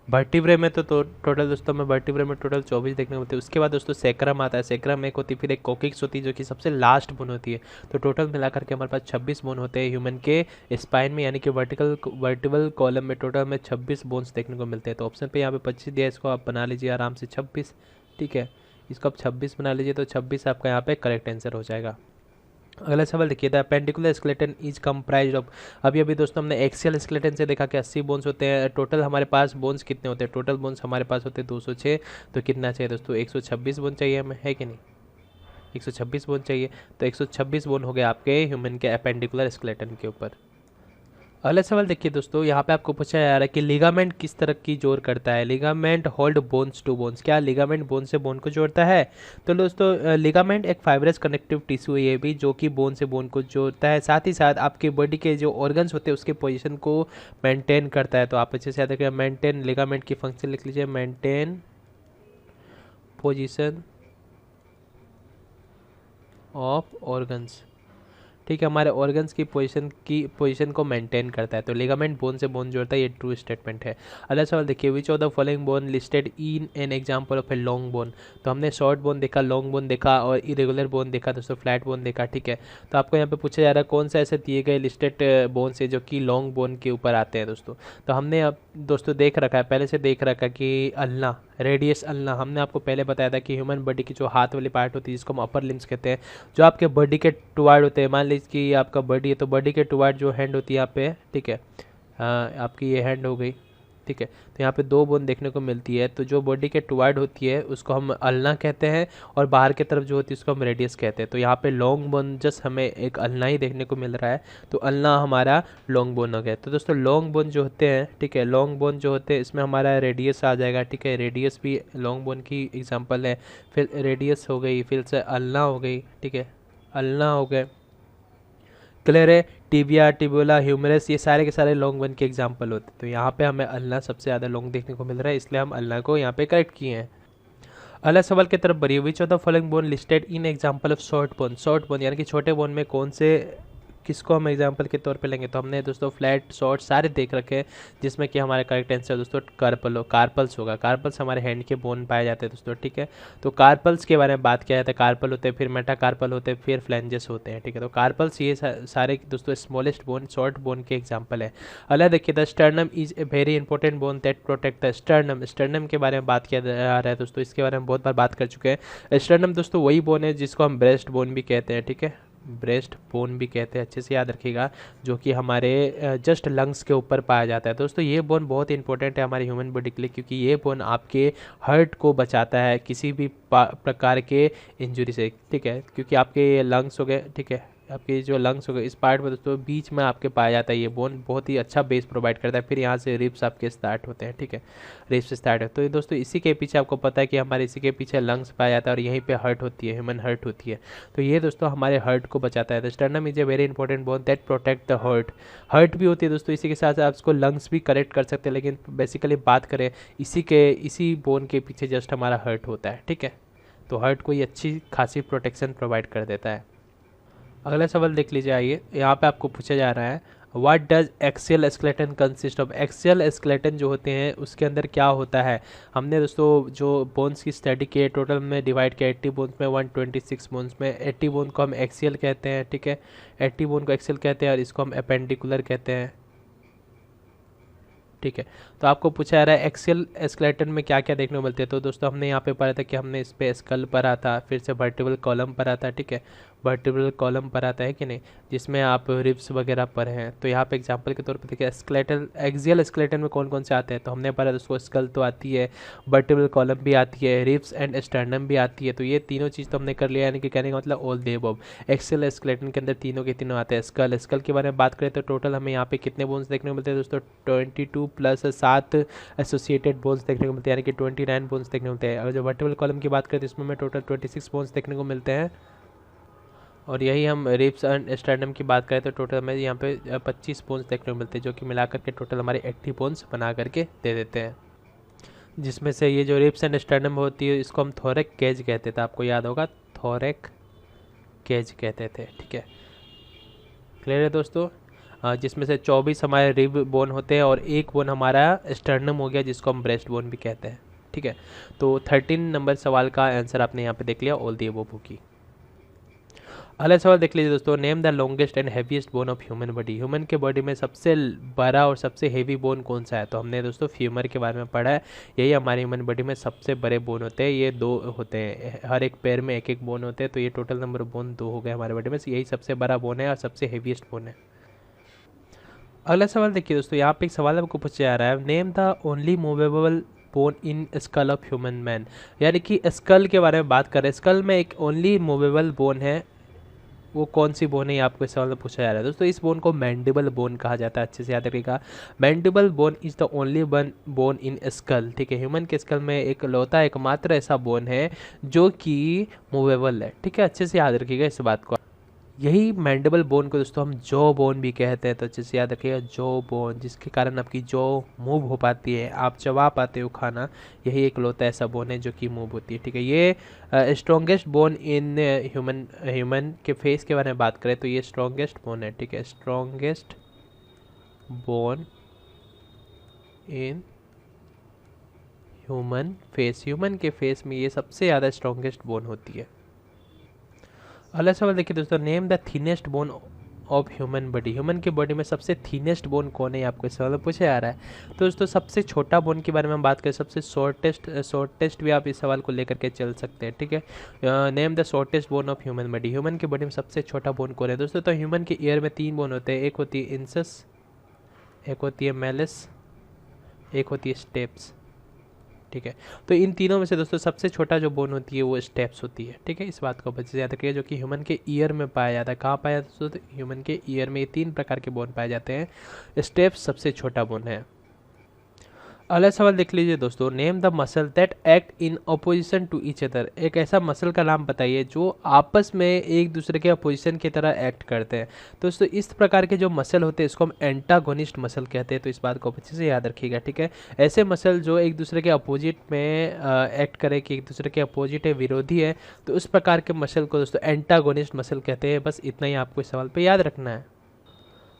वर्टिब्रे में तो टोटल दोस्तों में वर्टिब्रे में टोटल 24 देखने को मिलते हैं। उसके बाद दोस्तों सैक्रम आता है, सैक्रम एक होती है, फिर एक कोकिक्स होती है जो कि सबसे लास्ट बोन होती है। तो टोटल मिलाकर के हमारे पास 26 बोन होते हैं ह्यूमन के स्पाइन में, यानी कि वर्टिबल कॉलम में टोटल में 26 बोन्स देखने को मिलते हैं। तो ऑप्शन पे यहाँ पे 25 दिया है, इसको आप बना लीजिए आराम से 26, ठीक है, इसको आप 26 बना लीजिए, तो 26 आपका यहाँ पे करेक्ट आंसर हो जाएगा। अगला सवाल देखिए, the appendicular skeleton is comprise of. अभी दोस्तों हमने एक्सियल स्केलेटन से देखा कि 80 बोन्स होते हैं। टोटल हमारे पास बोन्स कितने होते हैं? टोटल बोन्स हमारे पास होते हैं 206। तो कितना चाहिए दोस्तों? 126 बोन चाहिए हमें, है कि नहीं? 126 बोन चाहिए। तो 126 बोन हो गए आपके ह्यूमन के अपेंडिकुलर स्केलेटन के ऊपर। अगला सवाल देखिए दोस्तों, यहाँ पे आपको पूछा जा रहा है कि लिगामेंट किस तरह की जोड़ करता है? Ligament hold bones to bones. क्या लिगामेंट बोन से बोन को जोड़ता है? तो दोस्तों लिगामेंट एक फाइब्रस कनेक्टिव टिश्यू है ये भी, जो कि बोन से बोन को जोड़ता है। साथ ही साथ आपके बॉडी के जो ऑर्गन्स होते हैं उसके पोजीशन को मेंटेन करता है। तो आप अच्छे से याद रखिए, मेंटेन लिगामेंट की फंक्शन लिख लीजिए, मेंटेन पोजिशन ऑफ ऑर्गन्स, ठीक है, हमारे ऑर्गन्स की पोजीशन को मेंटेन करता है। तो लिगामेंट बोन से बोन जोड़ता है, ये ट्रू स्टेटमेंट है। अगला सवाल देखिए, विच of the following bone listed in an example of a long bone? तो हमने शॉर्ट बोन देखा, लॉन्ग बोन देखा और इरेगुलर बोन देखा दोस्तों, फ्लैट बोन देखा, ठीक है। तो आपको यहाँ पे पूछा जा रहा है कौन सा ऐसे दिए गए लिस्टेड बोन से जो कि लॉन्ग बोन के ऊपर आते हैं दोस्तों। तो हमने अब दोस्तों देख रखा है, पहले से देख रखा है कि अल्ना, रेडियस अल्ना, हमने आपको पहले बताया था कि ह्यूमन बॉडी की जो हाथ वाली पार्ट होती है जिसको हम अपर लिम्स कहते हैं, जो आपके बॉडी के टुवार्ड होते हैं। मान लीजिए कि आपका बॉडी है तो बॉडी के टुवार्ड जो हैंड होती है यहाँ पे, ठीक है, आपकी ये हैंड हो गई, ठीक है। तो यहाँ पे 2 बोन देखने को मिलती है। तो जो बॉडी के टुवार्ड होती है उसको हम अल्ना कहते हैं और बाहर की तरफ जो होती है उसको हम रेडियस कहते हैं। तो यहाँ पे लॉन्ग बोन जस्ट हमें एक अल्ना ही देखने को मिल रहा है, तो अल्ना हमारा लॉन्ग बोन हो गया। तो दोस्तों लॉन्ग बोन जो होते हैं, ठीक है, लॉन्ग बोन जो होते हैं इसमें हमारा रेडियस आ जाएगा, ठीक है, रेडियस भी लॉन्ग बोन की एग्जाम्पल है। फिर रेडियस हो गई, फिर से अल्ना हो गई, ठीक है, अल्ना हो गए, क्लियर है। टिबिया, टिबुला, ह्यूमरस, ये सारे के सारे लॉन्ग बोन के एग्जाम्पल होते हैं। तो यहाँ पे हमें अल्ना सबसे ज़्यादा लॉन्ग देखने को मिल रहा है, इसलिए हम अल्ना को यहाँ पे करेक्ट किए हैं। अगला सवाल की तरफ बढ़िए, विच of the following bone listed in example of short bone? Short bone यानी कि छोटे बोन में कौन से, किसको हम एग्जाम्पल के तौर पे लेंगे? तो हमने दोस्तों फ्लैट, शॉर्ट सारे देख रखे हैं, जिसमें कि हमारा करेक्ट आंसर दोस्तों कार्पल्स होगा। कार्पल्स हमारे हैंड के बोन पाए जाते हैं दोस्तों, ठीक है। तो कार्पल्स के बारे में बात किया जाता है, कार्पल होते हैं, फिर मेटाकार्पल होते हैं, फिर फ्लैंजेस होते हैं, ठीक है। तो कार्पल्स ये सारे दोस्तों स्मॉलेस्ट बोन, शॉर्ट बोन के एग्जाम्पल है। अगला देखिए, the sternum is a very important bone that protect the sternum. Sternum के बारे में बात किया जा रहा है दोस्तों, इसके बारे में बहुत बार बात कर चुके हैं। स्टर्नम दोस्तों वही बोन है जिसको हम ब्रेस्ट बोन भी कहते हैं, ठीक है, ब्रेस्ट बोन भी कहते हैं, अच्छे से याद रखिएगा, जो कि हमारे जस्ट लंग्स के ऊपर पाया जाता है। दोस्तों ये बोन बहुत इंपॉर्टेंट है हमारी ह्यूमन बॉडी के लिए, क्योंकि ये बोन आपके हार्ट को बचाता है किसी भी प्रकार के इंजरी से, ठीक है, क्योंकि आपके लंग्स हो गए, ठीक है, आपके जो लंग्स हो गए इस पार्ट में दोस्तों बीच में आपके पाया जाता है ये बोन, बहुत ही अच्छा बेस प्रोवाइड करता है। फिर यहाँ से रिब्स आपके स्टार्ट होते हैं, ठीक है, रिब्स स्टार्ट है। तो ये दोस्तों इसी के पीछे आपको पता है कि हमारे इसी के पीछे लंग्स पाया जाता है और यहीं पे हार्ट होती है, ह्यूमन हार्ट होती है। तो ये दोस्तों हमारे हार्ट को बचाता है। The sternum is a very important bone that protect the heart. Heart भी होती है दोस्तों, इसी के साथ आप इसको लंग्स भी करेक्ट कर सकते हैं, लेकिन बेसिकली बात करें इसी बोन के पीछे जस्ट हमारा हार्ट होता है, ठीक है। तो हार्ट को ये अच्छी खासी प्रोटेक्शन प्रोवाइड कर देता है। अगला सवाल देख लीजिए, आइए यहाँ पे आपको पूछा जा रहा है what does axial skeleton consist of. Axial skeleton जो होते हैं उसके अंदर क्या होता है। हमने दोस्तों जो बोन्स की स्टडी की टोटल में डिवाइड किया 80 बोन्स में 126 बोन्स में। 80 बोन को हम एक्सियल कहते हैं, ठीक है, 80 बोन को एक्सियल कहते हैं और इसको हम अपेंडिकुलर कहते हैं, ठीक है। तो आपको पूछा जा रहा है एक्सियल स्केलेटन में क्या क्या देखने को मिलते हैं। तो दोस्तों हमने यहाँ पे पढ़ा था कि हमने इस पे स्कल पढ़ा था, फिर से वर्टिबल कॉलम पढ़ा था, ठीक है, वर्टिबल कॉलम पढ़ा था है कि नहीं, जिसमें आप रिब्स वगैरह पढ़े हैं। तो यहाँ पे एग्जांपल के तौर पे देखिए स्केलेटल एक्सियल स्केलेटन में कौन कौन से आते हैं। तो हमने पढ़ा दोस्तों स्कल तो आती है, वर्टिबल कॉलम भी आती है, रिब्स एंड स्टर्नम भी आती है। तो ये तीनों चीज़ तो हमने कर लिया, यानी कि कहने का मतलब all the above. Axial skeleton के अंदर तीनों के तीनों आते हैं। स्कल के बारे में बात करें तो टोटल हमें यहाँ पे कितने बोन्स देखने को मिलते हैं दोस्तों, 22 प्लस 7 एसोसिएटेड बोन्स देखने को मिलते हैं, यानी कि 29 बोन्स देखने को मिलते हैं। अगर जो वर्टिबल कॉलम की बात करें तो इसमें हमें टोटल 26 बोन्स देखने को मिलते हैं। और यही हम रिब्स एंड स्टर्नम की बात करें तो टोटल हमें यहाँ पे 25 बोन्स देखने को मिलते हैं, जो कि मिलाकर के टोटल हमारे 80 बोन्स बना करके दे देते हैं। जिसमें से ये जो रिब्स एंड स्टर्नम होती है इसको हम थोरैक केज कहते थे, आपको याद होगा, थोरैक केज कहते थे, ठीक है, क्लियर है दोस्तों। जिसमें से 24 हमारे रिब बोन होते हैं और एक बोन हमारा स्टर्नम हो गया जिसको हम ब्रेस्ट बोन भी कहते हैं, ठीक है। तो 13 नंबर सवाल का आंसर आपने यहाँ पे देख लिया, ऑल दी अबव की। अगला सवाल देख लीजिए दोस्तों, name the longest and heaviest bone of human body. Human के बॉडी में सबसे बड़ा और सबसे हेवी बोन कौन सा है। तो हमने दोस्तों फ्यूमर के बारे में पढ़ा है, यही हमारी ह्यूमन बॉडी में सबसे बड़े बोन होते हैं। ये 2 होते हैं, हर एक पैर में एक एक बोन होते हैं, तो ये टोटल नंबर बोन 2 हो गए हमारे बॉडी में, यही सबसे बड़ा बोन है और सबसे हेवीएस्ट बोन है। अगला सवाल देखिए दोस्तों, यहाँ पे एक सवाल आपको पूछा जा रहा है, name the only movable bone in skull of human man. यानी कि स्कल के बारे में बात करें, स्कल में एक ओनली मूवेबल बोन है, वो कौन सी बोन है, ये आपको इस सवाल में पूछा जा रहा है दोस्तों। इस बोन को मैंडिबल बोन कहा जाता है, अच्छे से याद रखिएगा। Mandible bone is the only bone in school, ठीक है। ह्यूमन के स्कल में एक लौता एकमात्र ऐसा बोन है जो कि मूवेबल है, ठीक है, अच्छे से याद रखिएगा इस बात को। यही मैंडिबल बोन को दोस्तों हम जॉ बोन भी कहते हैं, तो अच्छे से याद रखिएगा, जॉ बोन, जिसके कारण आपकी जॉ मूव हो पाती है, आप चबा पाते हो खाना, यही एक लौता ऐसा बोन है जो कि मूव होती है, ठीक है। ये स्ट्रॉन्गेस्ट बोन इन ह्यूमन के फेस के बारे में बात करें तो ये स्ट्रॉन्गेस्ट बोन है, ठीक है, strongest bone in human face. Human के फेस में ये सबसे ज़्यादा स्ट्रॉन्गेस्ट बोन होती है। अगला सवाल देखिए दोस्तों, name the thinnest bone of human body. Human की बॉडी में सबसे थिनेस्ट बोन कौन है, आपको इस सवाल में पूछा जा रहा है। तो दोस्तों सबसे छोटा बोन के बारे में हम बात करें, सबसे शॉर्टेस्ट भी आप इस सवाल को लेकर के चल सकते हैं, ठीक है। Name the shortest bone of human body. Human की बॉडी में सबसे छोटा बोन कौन है दोस्तों। तो ह्यूमन के ईयर में 3 बोन होते हैं, एक होती है इंसस, एक होती है मेलिस, एक होती है स्टेप्स, ठीक है। तो इन तीनों में से दोस्तों सबसे छोटा जो बोन होती है वो स्टेप्स होती है, ठीक है, इस बात को बच्चे याद रखिए, जो कि ह्यूमन के ईयर में पाया जाता है। कहाँ पाया जाता है दोस्तों, तो ह्यूमन के ईयर में ये 3 प्रकार के बोन पाए जाते हैं, स्टेप्स सबसे छोटा बोन है। अगला सवाल देख लीजिए दोस्तों, name the muscle that act in opposition to each other. एक ऐसा मसल का नाम बताइए जो आपस में एक दूसरे के अपोजिशन की तरह एक्ट करते हैं। तो दोस्तों इस प्रकार के जो मसल होते हैं इसको हम एंटागोनिस्ट मसल कहते हैं, तो इस बात को अच्छे से याद रखिएगा, ठीक है। ऐसे मसल जो एक दूसरे के अपोजिट में एक्ट करे, कि एक दूसरे के अपोजिट है, विरोधी है, तो उस प्रकार के मसल को दोस्तों एंटागोनिस्ट मसल कहते हैं। बस इतना ही आपको इस सवाल पर याद रखना है।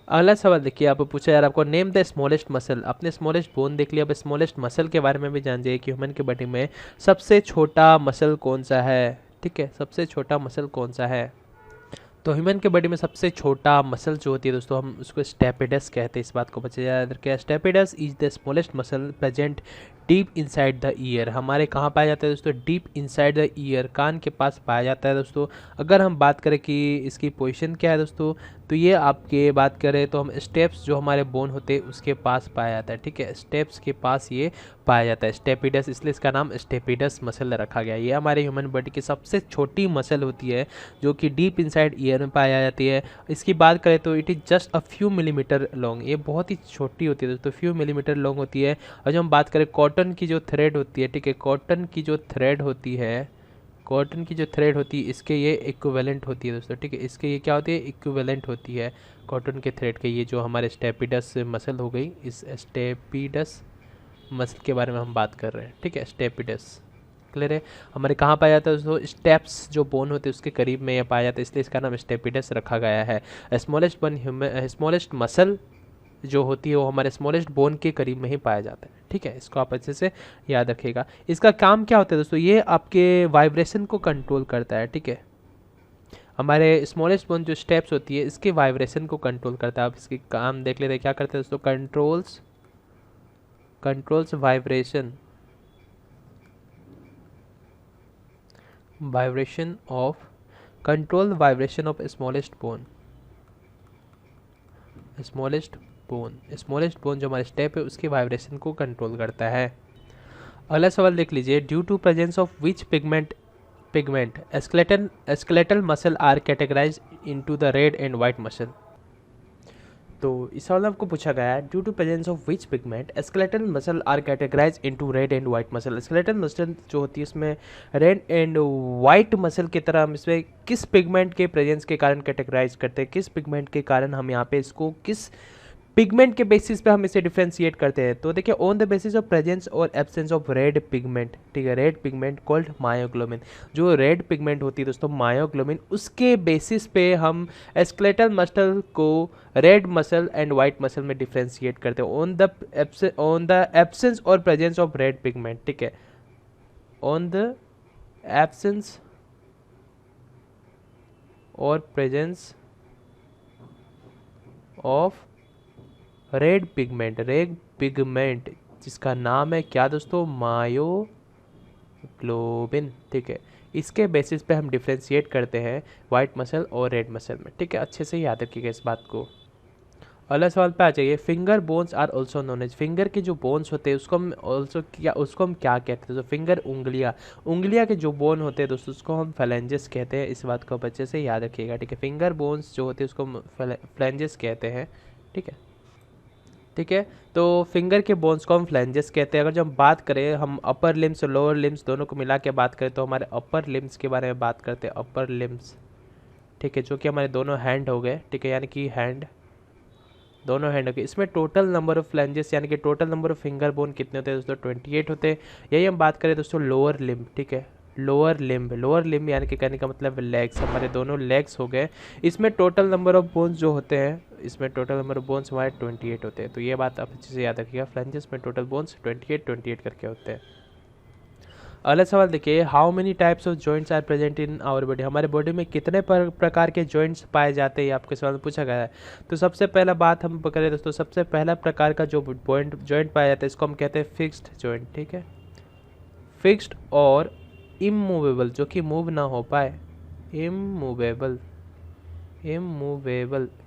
अगला सवाल देखिए, आपको पूछा यार, आपको नेम द स्मॉलेस्ट मसल। अपने स्मॉलेस्ट बोन देख लिया, अब स्मॉलेस्ट मसल के बारे में भी जान जाइए कि ह्यूमन की बॉडी में सबसे छोटा मसल कौन सा है, ठीक है, सबसे छोटा मसल कौन सा है। तो ह्यूमन के बॉडी में सबसे छोटा मसल जो होती है दोस्तों हम उसको स्टेपिडस कहते हैं, इस बात को बच्चे याद रखें। Stapedius is the smallest muscle present deep inside the ear. हमारे कहाँ पाया जाता है दोस्तों, डीप इनसाइड द ईयर, कान के पास पाया जाता है दोस्तों। अगर हम बात करें कि इसकी पोजीशन क्या है दोस्तों, तो ये आपके बात करें तो हम स्टेप्स जो हमारे बोन होते हैं उसके पास पाया जाता है, ठीक है, स्टेप्स के पास ये पाया जाता है स्टेपिडस, इसलिए इसका नाम स्टेपिडस मसल रखा गया। ये हमारे ह्यूमन बॉडी की सबसे छोटी मसल होती है जो कि डीप इनसाइड ईयर में पाया जाती है। इसकी बात करें तो it is just a few millimetre long, ये बहुत ही छोटी होती है दोस्तों, फ्यू मिलीमीटर लॉन्ग होती है। और जब हम बात करें कॉटन की जो थ्रेड होती है, ठीक है, कॉटन की जो थ्रेड होती है, कॉटन की जो थ्रेड होती है इसके ये इक्विवेलेंट होती है दोस्तों, ठीक है, इसके ये क्या होती है, इक्विवेलेंट होती है कॉटन के थ्रेड के। ये जो हमारे स्टेपिडस मसल हो गई, इस स्टेपिडस मसल के बारे में हम बात कर रहे हैं, ठीक है, स्टेपिडस। क्लियर है। हमारे कहाँ पाया जाता है दोस्तों, स्टेप्स जो बोन होते हैं उसके करीब में ये पाया जाता है, इसलिए इसका नाम स्टेपिडस रखा गया है। स्मॉलेस्ट मसल जो होती है वो हमारे स्मॉलेस्ट बोन के करीब में ही पाया जाता है। ठीक है, इसको आप अच्छे से याद रखिएगा। इसका काम क्या होता है दोस्तों, ये आपके वाइब्रेशन को कंट्रोल करता है। ठीक है, हमारे स्मॉलेस्ट बोन जो स्टेप्स होती है इसके वाइब्रेशन को कंट्रोल करता है। आप इसके काम देख लेते हैं क्या करते हैं दोस्तों, controls vibration control vibration of smallest bone जो हमारे स्टेप है उसके वाइब्रेशन को कंट्रोल करता है। अगला सवाल देख लीजिए, due to presence of which pigment skeletal muscle are categorized into the red and white muscle। तो इस सवाल में आपको पूछा गया है, due to presence of which pigment skeletal muscle are categorize into red and white muscle. Skeletal muscle जो होती है इसमें रेड एंड वाइट मसल की तरह हम इसमें किस पिगमेंट के प्रेजेंस के कारण कैटेगराइज करते हैं, किस पिगमेंट के कारण हम यहाँ पे इसको किस पिगमेंट के बेसिस पे हम इसे डिफ्रेंशिएट करते हैं। तो देखिए, on the basis of presence और एब्सेंस ऑफ रेड पिगमेंट। ठीक है, रेड पिगमेंट कॉल्ड मायोग्लोबिन। जो रेड पिगमेंट होती है दोस्तों मायोग्लोबिन, उसके बेसिस पे हम स्केलेटल मसल को red muscle and white muscle में डिफ्रेंशिएट करते हैं ऑन द एब्सेंस और प्रेजेंस ऑफ रेड पिगमेंट। ठीक है, ऑन द एब्सेंस और प्रेजेंस ऑफ रेड पिगमेंट जिसका नाम है क्या दोस्तों, मायोग्लोबिन। ठीक है, इसके बेसिस पे हम डिफ्रेंशिएट करते हैं वाइट मसल और रेड मसल में। ठीक है, अच्छे से याद रखिएगा इस बात को। अगला सवाल पे आ जाइए, finger bones are also known as. Finger के जो बोन्स होते हैं उसको हम क्या कहते हैं, तो फिंगर उंगलियां के जो बोन होते हैं दोस्तों उसको हम फ्लैंजेस कहते हैं। इस बात को आप अच्छे से याद रखिएगा। ठीक है, फिंगर बोन्स जो होते हैं उसको हम फ्लैंजेस कहते हैं। ठीक है, तो फिंगर के बोन्स को हम फ्लैंजेस कहते हैं। अगर जब हम बात करें, हम अपर लिम्स और लोअर लिम्स दोनों को मिला के बात करें तो हमारे अपर लिम्स के बारे में बात करते हैं, अपर लिम्स। ठीक है, जो कि हमारे दोनों हैंड हो गए। ठीक है, यानी कि दोनों हैंड हो गए। इसमें टोटल नंबर ऑफ फ्लैंजेस यानी कि total number of finger bone कितने होते हैं दोस्तों, 28 होते हैं। यही हम बात करें दोस्तों लोअर लिम्ब। ठीक है, लोअर लिम्ब यानी कि कहने का मतलब लेग्स, हमारे दोनों लेग्स हो गए। इसमें टोटल नंबर ऑफ बोन्स जो होते हैं, इसमें टोटल नंबर ऑफ बोन्स हमारे 28 होते हैं। तो ये बात आप अच्छे से याद रखिएगा, फ्लैंजेस में टोटल बोन्स 28 करके होते हैं। अगला सवाल देखिए, how many types of joints are present in our body. हमारे बॉडी में कितने प्रकार के जॉइंट्स पाए जाते हैं, ये आपके सवाल में पूछा गया है। तो सबसे पहला बात हम करें दोस्तों, सबसे पहला प्रकार का जो जॉइंट पाया जाता है इसको हम कहते हैं फिक्स्ड जॉइंट। ठीक है, फिक्स्ड और इमूवेबल, जो कि मूव ना हो पाए, इमूवेबल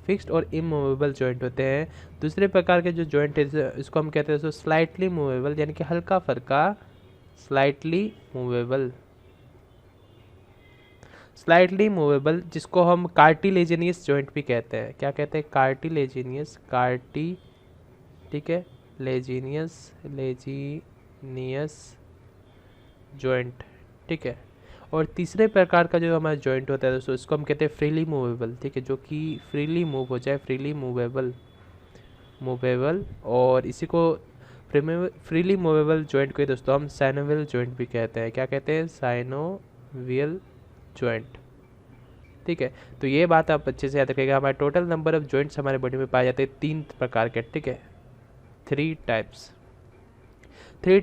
फिक्स्ड और इमूवेबल जॉइंट होते हैं। दूसरे प्रकार के जो जॉइंट है इसको हम कहते हैं स्लाइटली मूवेबल, यानी कि हल्का फुल्का स्लाइटली मूवेबल, जिसको हम कार्टिलेजिनियस जॉइंट भी कहते हैं। क्या कहते हैं, कार्टिलेजिनियस ठीक है, लेजिनियस जॉइंट। ठीक है, और तीसरे प्रकार का जो हमारा जॉइंट होता है दोस्तों इसको हम कहते हैं फ्रीली मूवेबल। ठीक है, जो कि फ्रीली मूव हो जाए, फ्रीली मूवेबल और इसी को फ्रीली मूवेबल जॉइंट को दोस्तों हम साइनोवियल जॉइंट भी कहते हैं। क्या कहते हैं, साइनोवियल जॉइंट। ठीक है, तो ये बात आप अच्छे से याद रखिएगा। हमारे टोटल नंबर ऑफ जॉइंट्स हमारे बॉडी में पाए जाते हैं 3 प्रकार के। ठीक है, 3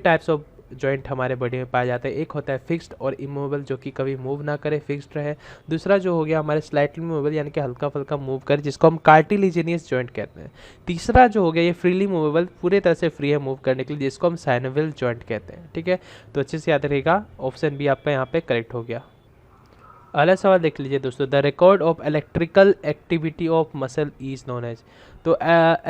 टाइप्स ऑफ जॉइंट हमारे बॉडी में पाए जाते हैं। एक होता है फिक्स्ड और इमूवेबल, जो कि कभी मूव ना करे, फिक्स्ड रहे। दूसरा जो हो गया हमारे स्लाइटली मूवेबल, यानी कि हल्का फुल्का मूव करे, जिसको हम कार्टिलेजिनियस जॉइंट कहते हैं। तीसरा जो हो गया ये फ्रीली मूवेबल, पूरे तरह से फ्री है मूव करने के लिए, जिसको हम साइनोवियल जॉइंट कहते हैं। ठीक है, तो अच्छे से याद रखिएगा, ऑप्शन बी आपका यहाँ पे करेक्ट हो गया। अगला सवाल देख लीजिए दोस्तों, the record of electrical activity of muscle is known as. तो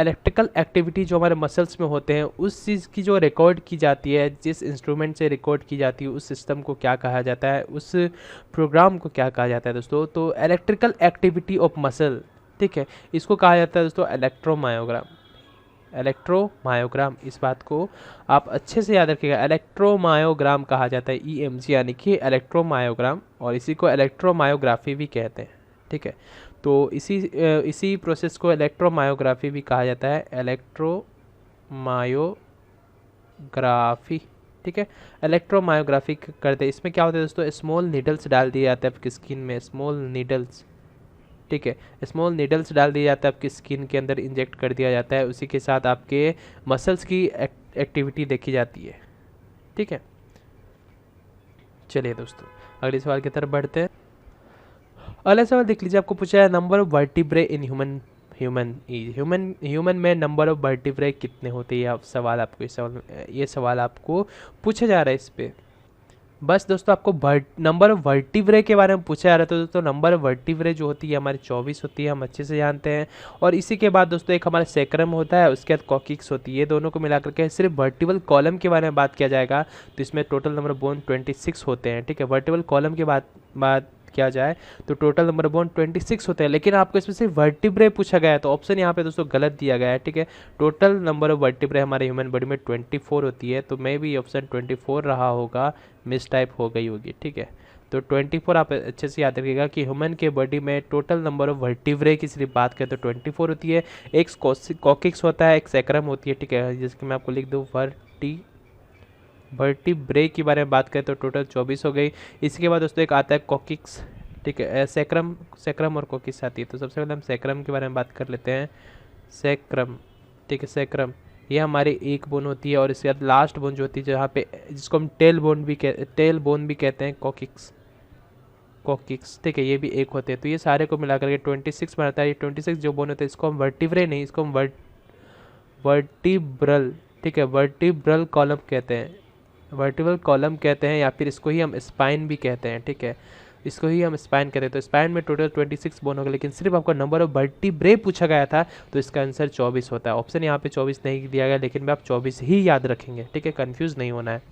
इलेक्ट्रिकल एक्टिविटी जो हमारे मसल्स में होते हैं उस चीज़ की जो रिकॉर्ड की जाती है, जिस इंस्ट्रूमेंट से रिकॉर्ड की जाती है उस सिस्टम को क्या कहा जाता है, उस प्रोग्राम को क्या कहा जाता है दोस्तों, तो इलेक्ट्रिकल एक्टिविटी ऑफ मसल। ठीक है, इसको कहा जाता है दोस्तों इलेक्ट्रोमायोग्राम। इस बात को आप अच्छे से याद रखिएगा, इलेक्ट्रोमायोग्राम कहा जाता है, EMG यानी कि इलेक्ट्रोमायोग्राम, और इसी को इलेक्ट्रोमायोग्राफी भी कहते हैं। ठीक है, तो इसी प्रोसेस को इलेक्ट्रोमायोग्राफी भी कहा जाता है, इलेक्ट्रोमायोग्राफी। ठीक है। इलेक्ट्रोमायोग्राफी करते हैं, इसमें क्या होता है दोस्तों, स्मॉल नीडल्स डाल दिए जाते हैं आपकी स्किन में, स्मॉल नीडल्स, ठीक है, स्मॉल नीडल्स डाल दिया जाता है आपकी स्किन के अंदर, इंजेक्ट कर दिया जाता है, उसी के साथ आपके मसल्स की एक्टिविटी देखी जाती है, ठीक है। चलिए दोस्तों अगले सवाल की तरफ बढ़ते हैं। अगला सवाल देख लीजिए, आपको पूछा है number of vertebrae in human में नंबर ऑफ वर्टिब्रे कितने होते हैं, सवाल आपको ये सवाल आपको पूछा जा रहा है इस पे। बस दोस्तों आपको नंबर ऑफ वर्टिब्रे के बारे में पूछा जा रहा है, तो दोस्तों नंबर ऑफ वर्टिब्रे जो होती है हमारी 24 होती है, हम अच्छे से जानते हैं। और इसी के बाद दोस्तों एक हमारा सैक्रम होता है, उसके बाद कॉकिक्स होती है, ये दोनों को मिलाकर के सिर्फ वर्टिबल कॉलम के बारे में बात किया जाएगा, तो इसमें टोटल नंबर ऑफ बोन 26 होते हैं, ठीक है। वर्टिबल कॉलम के बाद किया जाए तो टोटल नंबर ऑफ बोन 26 होते हैं, लेकिन आपको इसमें सिर्फ वर्टिब्रे पूछा गया है, तो ऑप्शन यहाँ पे दोस्तों गलत दिया गया है, ठीक है। टोटल नंबर ऑफ वर्टिब्रे हमारे ह्यूमन बॉडी में 24 होती है, तो मे भी ऑप्शन 24 रहा होगा, मिस टाइप हो गई होगी, ठीक है। तो 24 आप अच्छे से याद रखिएगा कि ह्यूमन के बॉडी में टोटल नंबर ऑफ वर्टिब्रे की सिर्फ बात करें तो 24 होती है, एक कॉकिक्स होता है, एक सैक्रम होती है, ठीक है, जिसकी मैं आपको लिख दूँ वर्टिब्रे के बारे में बात करें तो टोटल 24 हो गई। इसके बाद दोस्तों एक आता है कॉकिक्स, ठीक है, सैक्रम और कॉकिक्स आती है, तो सबसे पहले हम सैक्रम के बारे में बात कर लेते हैं। सैक्रम, ठीक है, सैक्रम ये हमारी एक बोन होती है, और इसके बाद लास्ट बोन जो होती है जहाँ पे, जिसको हम टेल बोन भी कहते हैं, कॉकिक्स, ठीक है, ये भी एक होते हैं। तो ये सारे को मिलाकर के 26 बनाता है। ये 26 जो बोन होते हैं इसको हम वर्टिब्रे नहीं, इसको हम वर्टिब्रल, ठीक है, वर्टिब्रल कॉलम कहते हैं, वर्टिबल कॉलम कहते हैं, या फिर इसको ही हम स्पाइन भी कहते हैं, ठीक है, इसको ही हम स्पाइन कहते हैं। तो स्पाइन में टोटल 26 बोन हो गए, लेकिन सिर्फ आपका नंबर ऑफ वर्टिब्रे पूछा गया था, तो इसका आंसर 24 होता है। ऑप्शन यहाँ पे 24 नहीं दिया गया, लेकिन आप 24 ही याद रखेंगे, ठीक है, कंफ्यूज नहीं होना है।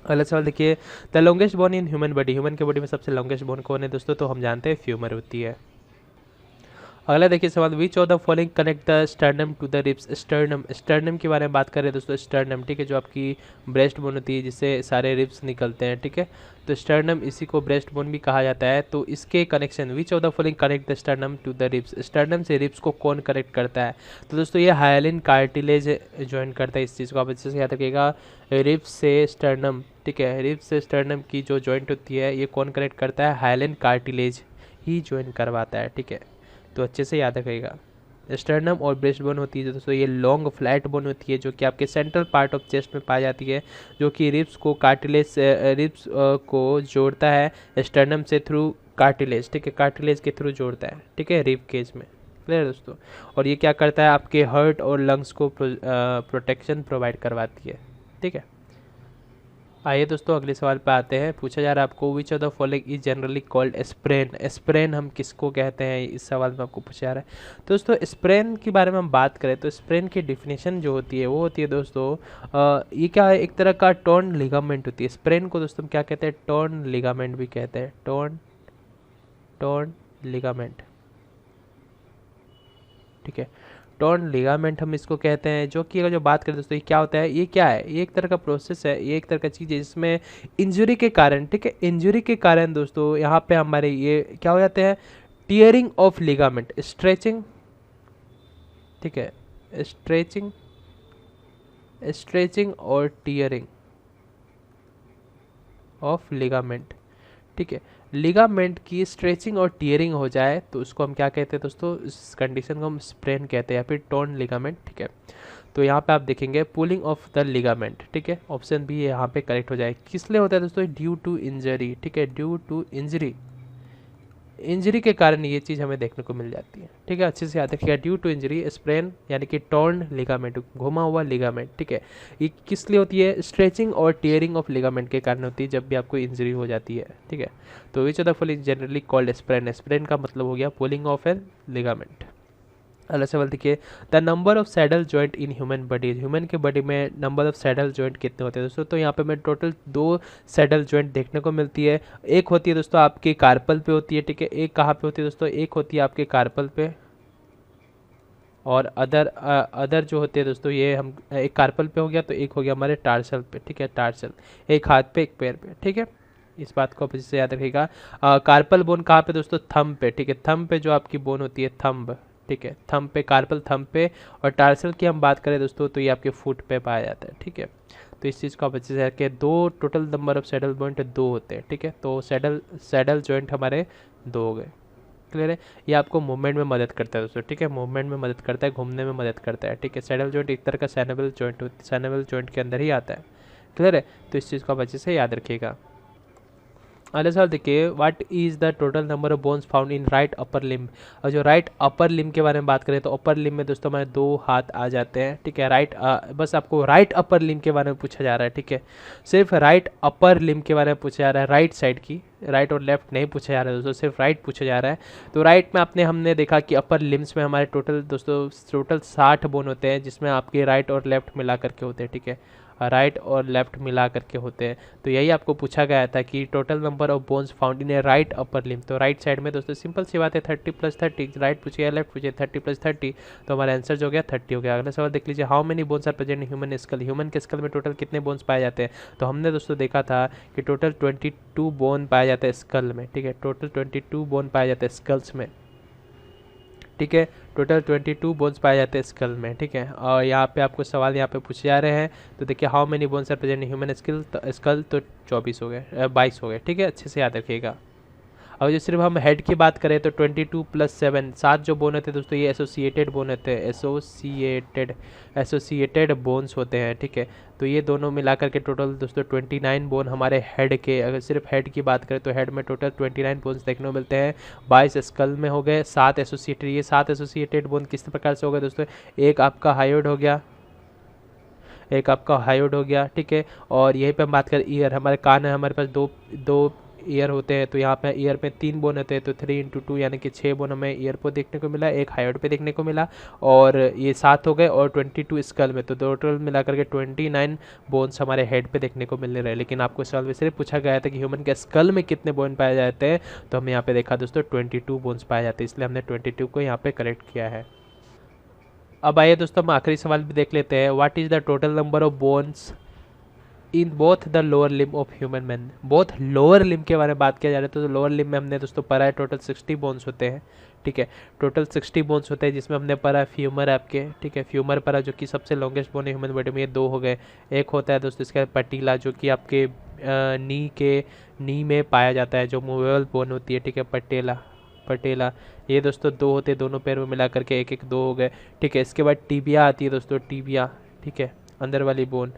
अगला सवाल देखिए, the longest bone in human body, human के बॉडी में सबसे लॉन्गेस्ट बोन कौन है दोस्तों, तो हम जानते हैं फ्यूमर होती है। अगला देखिए सवाल, which of the following connect the sternum to the ribs, sternum के बारे में बात कर रहे हैं दोस्तों, स्टर्नम, ठीक है, जो आपकी ब्रेस्ट बोन होती है जिससे सारे रिब्स निकलते हैं, ठीक है, तो स्टर्नम इसी को ब्रेस्ट बोन भी कहा जाता है। तो इसके connection, which of the following connect the sternum to the ribs, sternum से रिब्स को कौन कनेक्ट करता है, तो दोस्तों ये हाइलिन कार्टिलेज ज्वाइन करता है, इस चीज़ को आप अच्छे से याद रखिएगा, रिब्स से स्टर्नम, ठीक है, रिब्स से स्टर्नम की जो जॉइंट होती है ये कौन कनेक्ट करता है, हाइलिन कार्टिलेज ही ज्वाइन करवाता है, ठीक है, तो अच्छे से याद रखिएगा। स्टर्नम और ब्रेस्ट बोन होती है दोस्तों, ये लॉन्ग फ्लैट बोन होती है जो कि आपके सेंट्रल पार्ट ऑफ चेस्ट में पाई जाती है, जो कि रिब्स को जोड़ता है स्टर्नम से थ्रू कार्टिलेज, ठीक है, कार्टिलेज के थ्रू जोड़ता है, ठीक है, रिब केज में, क्लियर दोस्तों। और ये क्या करता है, आपके हार्ट और लंग्स को प्रोटेक्शन प्रोवाइड करवाती है, ठीक है। आइए दोस्तों अगले सवाल पे आते हैं। पूछा जा रहा है आपको, विच of the following is generally called sprain, sprain हम किसको कहते हैं, इस सवाल में आपको पूछा जा रहा है। तो दोस्तों स्प्रेन के बारे में हम बात करें तो स्प्रेन की डिफिनेशन जो होती है वो होती है दोस्तों, ये क्या है, एक तरह का टॉर्न लिगामेंट होती है। स्प्रेन को दोस्तों हम क्या कहते हैं, टॉर्न लिगामेंट भी कहते हैं, टॉर्न लिगामेंट, ठीक है, टॉर्न लिगामेंट हम इसको कहते हैं। जो कि अगर जो बात करें दोस्तों, ये क्या होता है, ये क्या है, ये एक तरह का प्रोसेस है, ये एक तरह का चीज़ है जिसमें इंजरी के कारण, ठीक है, इंजरी के कारण दोस्तों यहाँ पे हमारे ये क्या हो जाते हैं, टीयरिंग ऑफ लिगामेंट, स्ट्रेचिंग, ठीक है, स्ट्रेचिंग और टीयरिंग ऑफ लिगामेंट, ठीक है, लिगामेंट की स्ट्रेचिंग और टीयरिंग हो जाए तो उसको हम क्या कहते हैं दोस्तों, इस कंडीशन को हम स्प्रेन कहते हैं या फिर टॉर्न लिगामेंट, ठीक है। तो यहाँ पे आप देखेंगे पुलिंग ऑफ द लिगामेंट, ठीक है, ऑप्शन बी यहाँ पे करेक्ट हो जाए। किस लिए होता है दोस्तों, ड्यू टू इंजरी, ठीक है, ड्यू टू इंजरी के कारण ये चीज़ हमें देखने को मिल जाती है, ठीक है, अच्छे से याद रखिएगा, ड्यू टू इंजरी स्प्रेन यानी कि टॉर्न लिगामेंट, घुमा हुआ लिगामेंट, ठीक है, ये किस लिए होती है, स्ट्रेचिंग और टीयरिंग ऑफ लिगामेंट के कारण होती है जब भी आपको इंजरी हो जाती है, ठीक है। तो विच of the following generally called sprain, sprain का मतलब हो गया पुलिंग ऑफ एन लिगामेंट। अगला सवाल देखिए, the number of saddle joint in human body, human के बॉडी में नंबर ऑफ सैडल जॉइंट कितने होते हैं दोस्तों, तो यहाँ पे मैं टोटल 2 सैडल जॉइंट देखने को मिलती है। एक होती है दोस्तों आपके कार्पल पे होती है, ठीक है, एक कहाँ पे होती है दोस्तों, एक होती है आपके कार्पल पे, और अदर जो होते हैं दोस्तों ये हम, एक कार्पल पे हो गया तो एक हो गया हमारे टार्सल पे, ठीक है, टार्सल, एक हाथ पे एक पैर पे, ठीक है, इस बात को आप अच्छे से याद रखिएगा। कार्पल बोन कहाँ पे दोस्तों, थंब पे, ठीक है, थंब पे जो आपकी बोन होती है थंब, ठीक है, थंब पे, कार्पल थंब पे, और टार्सल की हम बात करें दोस्तों तो ये आपके फुट पे पाया जाता है, ठीक है। तो इस चीज़ को आप अच्छे से रखें। 2 total number of saddle joint 2 होते हैं, ठीक है। तो सैडल जॉइंट हमारे 2 हो गए, क्लियर है। ये आपको मूवमेंट में मदद करता है दोस्तों, ठीक है, मूवमेंट में मदद करता है, घूमने में मदद करता है, ठीक है। सैडल जॉइंट एक तरह का सैनेबल जॉइंट के अंदर ही आता है, क्लियर है। तो इस चीज़ को आप अच्छे से याद रखिएगा। अगले सवाल देखिए, what is the total number of bones found in right upper limb. और जो राइट अपर लिम्ब के बारे में बात करें तो अपर लिम्ब में दोस्तों हमारे 2 हाथ आ जाते हैं, ठीक है। बस आपको राइट अपर लिम्ब के बारे में पूछा जा रहा है, ठीक है। सिर्फ राइट अपर लिम्ब के बारे में पूछा जा रहा है, राइट साइड की, राइट और लेफ्ट नहीं पूछा जा रहा है दोस्तों, सिर्फ राइट पूछा जा रहा है। तो राइट में हमने देखा कि अपर लिम्स में हमारे टोटल 60 बोन होते हैं, जिसमें आपके राइट और लेफ्ट मिला करके होते हैं, ठीक है, राइट और लेफ्ट मिला करके होते हैं। तो यही आपको पूछा गया था कि total number of bones found in A right upper limb. तो राइट साइड में दोस्तों सिंपल सी बात है, 30 + 30, राइट पूछिए लेफ्ट पूछिए, 30 + 30, तो हमारा आंसर जो हो गया 30 हो गया। अगला सवाल देख लीजिए, how many bones are present in human skull. Human के स्कल में टोटल कितने बोन्स पाए जाते हैं। तो हमने दोस्तों देखा था कि टोटल 22 बोन पाए जाते हैं स्कल में, ठीक है, टोटल 22 बोन पाए जाते हैं स्कल्स में, ठीक है, टोटल 22 बोन्स पाए जाते हैं स्कल में, ठीक है। और यहाँ पे आपको सवाल यहाँ पे पूछे जा रहे हैं, तो देखिए how many bones are present in human skull, तो 24 हो गए, 22 हो गए, ठीक है, अच्छे से याद रखिएगा। अब जो सिर्फ हम हेड की बात करें तो 22 + 7, 7 जो बोन होते हैं दोस्तों ये एसोसिएटेड बोन होते हैं, एसोसिएटेड बोन्स होते हैं, ठीक है। तो ये दोनों मिलाकर के टोटल दोस्तों 29 बोन हमारे हेड के, अगर सिर्फ हेड की बात करें तो हेड में टोटल 29 बोन्स देखने को मिलते हैं। 22 स्कल में हो गए, 7 एसोसिएटेड, ये 7 एसोसिएटेड बोन किस प्रकार से हो गए दोस्तों, एक आपका हायोइड हो गया, एक आपका हायोइड हो गया, ठीक है। और यहीं पे हम बात करें ईयर, हमारे कान है, हमारे पास दो ईयर होते हैं, तो यहाँ पे ईयर में 3 बोन होते हैं, तो 3 × 2 यानी कि 6 बोन हमें ईयर पे देखने को मिला, एक हायोइड पे देखने को मिला, और ये 7 हो गए, और 22 स्कल में, तो टोटल मिलाकर के 29 बोन्स हमारे हेड पे देखने को मिलने रहे। लेकिन आपको सवाल में सिर्फ पूछा गया था कि ह्यूमन के स्कल में कितने बोन पाए जाते हैं, तो हमने यहाँ पे देखा दोस्तों 22 बोन्स पाए जाते हैं, इसलिए हमने 22 को यहाँ पे करेक्ट किया है। अब आइए दोस्तों हम आखिरी सवाल भी देख लेते हैं, what is the total number of bones in both the lower limb of human man. Both lower limb के बारे में बात किया जा रहा है, तो लोअर लिम्ब में हमने दोस्तों पढ़ा है टोटल 60 बोन्स होते हैं, ठीक है, टोटल 60 बोन्स होते हैं, जिसमें हमने पढ़ा फ्यूमर आपके, ठीक है, फ्यूमर पढ़ा जो कि सबसे लॉन्गेस्ट बोन है ह्यूमन बॉडी में, ये 2 हो गए। एक होता है दोस्तों इसका पटीला, जो कि आपके नी में पाया जाता है, जो मूवेबल बोन होती है, ठीक है, पटेला, ये दोस्तों 2 होते हैं, दोनों पैर में मिला करके एक 2 हो गए, ठीक है। इसके बाद टीबिया आती है दोस्तों, टीबिया, ठीक है, अंदर वाली बोन,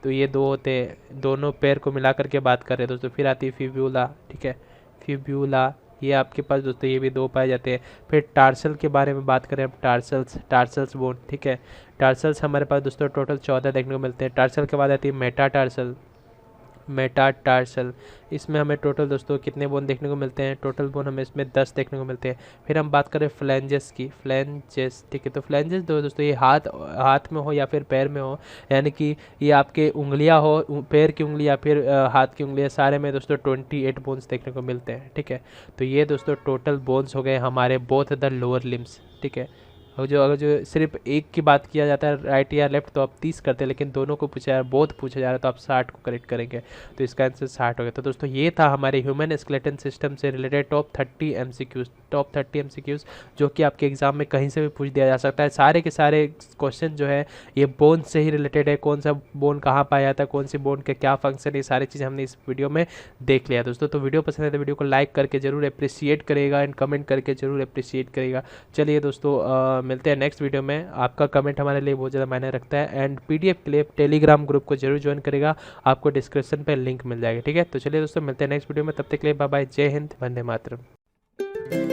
तो ये 2 होते हैं, दोनों पैर को मिला करके बात कर रहे हैं दोस्तों। फिर आती है फिब्यूला, ठीक है, फिब्यूला, ये आपके पास दोस्तों ये भी 2 पाए जाते हैं। फिर टार्सल के बारे में बात करें, टार्सल्स बोन, ठीक है, टार्सल्स हमारे पास दोस्तों टोटल 14 देखने को मिलते हैं। टार्सल के बाद आती है मेटाटार्सल, इसमें हमें टोटल दोस्तों कितने बोन देखने को मिलते हैं, टोटल बोन हमें इसमें 10 देखने को मिलते हैं। फिर हम बात करें फ्लैंजेस की, ठीक है, तो फ्लैंजेस दोस्तों ये हाथ में हो या फिर पैर में हो, यानी कि ये आपके उंगलियां हो, पैर की उंगली या फिर हाथ की उंगलियां, सारे में दोस्तों 28 बोन्स देखने को मिलते हैं, ठीक है। तो ये दोस्तों टोटल बोन्स हो गए हमारे बोथ द लोअर लिम्स, ठीक है। और अगर जो सिर्फ एक की बात किया जाता है राइट या लेफ्ट, तो आप 30 करते हैं, लेकिन दोनों को पूछा जा रहा है, बोथ पूछा जा रहा है, तो आप 60 को करेक्ट करेंगे, तो इसका आंसर 60 हो गया। तो दोस्तों ये था हमारे ह्यूमन स्केलेटन सिस्टम से रिलेटेड टॉप 30 MCQs, जो कि आपके एग्जाम में कहीं से भी पूछ दिया जा सकता है। सारे के सारे क्वेश्चन जो है ये बोन से ही रिलेटेड है, कौन सा बोन कहाँ पाया जाता है, कौन सी बोन का क्या फंक्शन, ये सारी चीज़ें हमने इस वीडियो में देख लिया दोस्तों। तो वीडियो पसंद है तो वीडियो को लाइक करके जरूर अप्रिशिएट करेगा, एंड कमेंट करके जरूर अप्रिशिएट करेगा। चलिए दोस्तों मिलते हैं नेक्स्ट वीडियो में। आपका कमेंट हमारे लिए बहुत ज़्यादा मायने रखता है, एंड PDF के लिए टेलीग्राम ग्रुप को जरूर ज्वाइन करेगा, आपको डिस्क्रिप्शन पे लिंक मिल जाएगा, ठीक है। तो चलिए दोस्तों मिलते हैं नेक्स्ट वीडियो में, तब तक के लिए बाय बाय, जय हिंद, वंदे मातरम।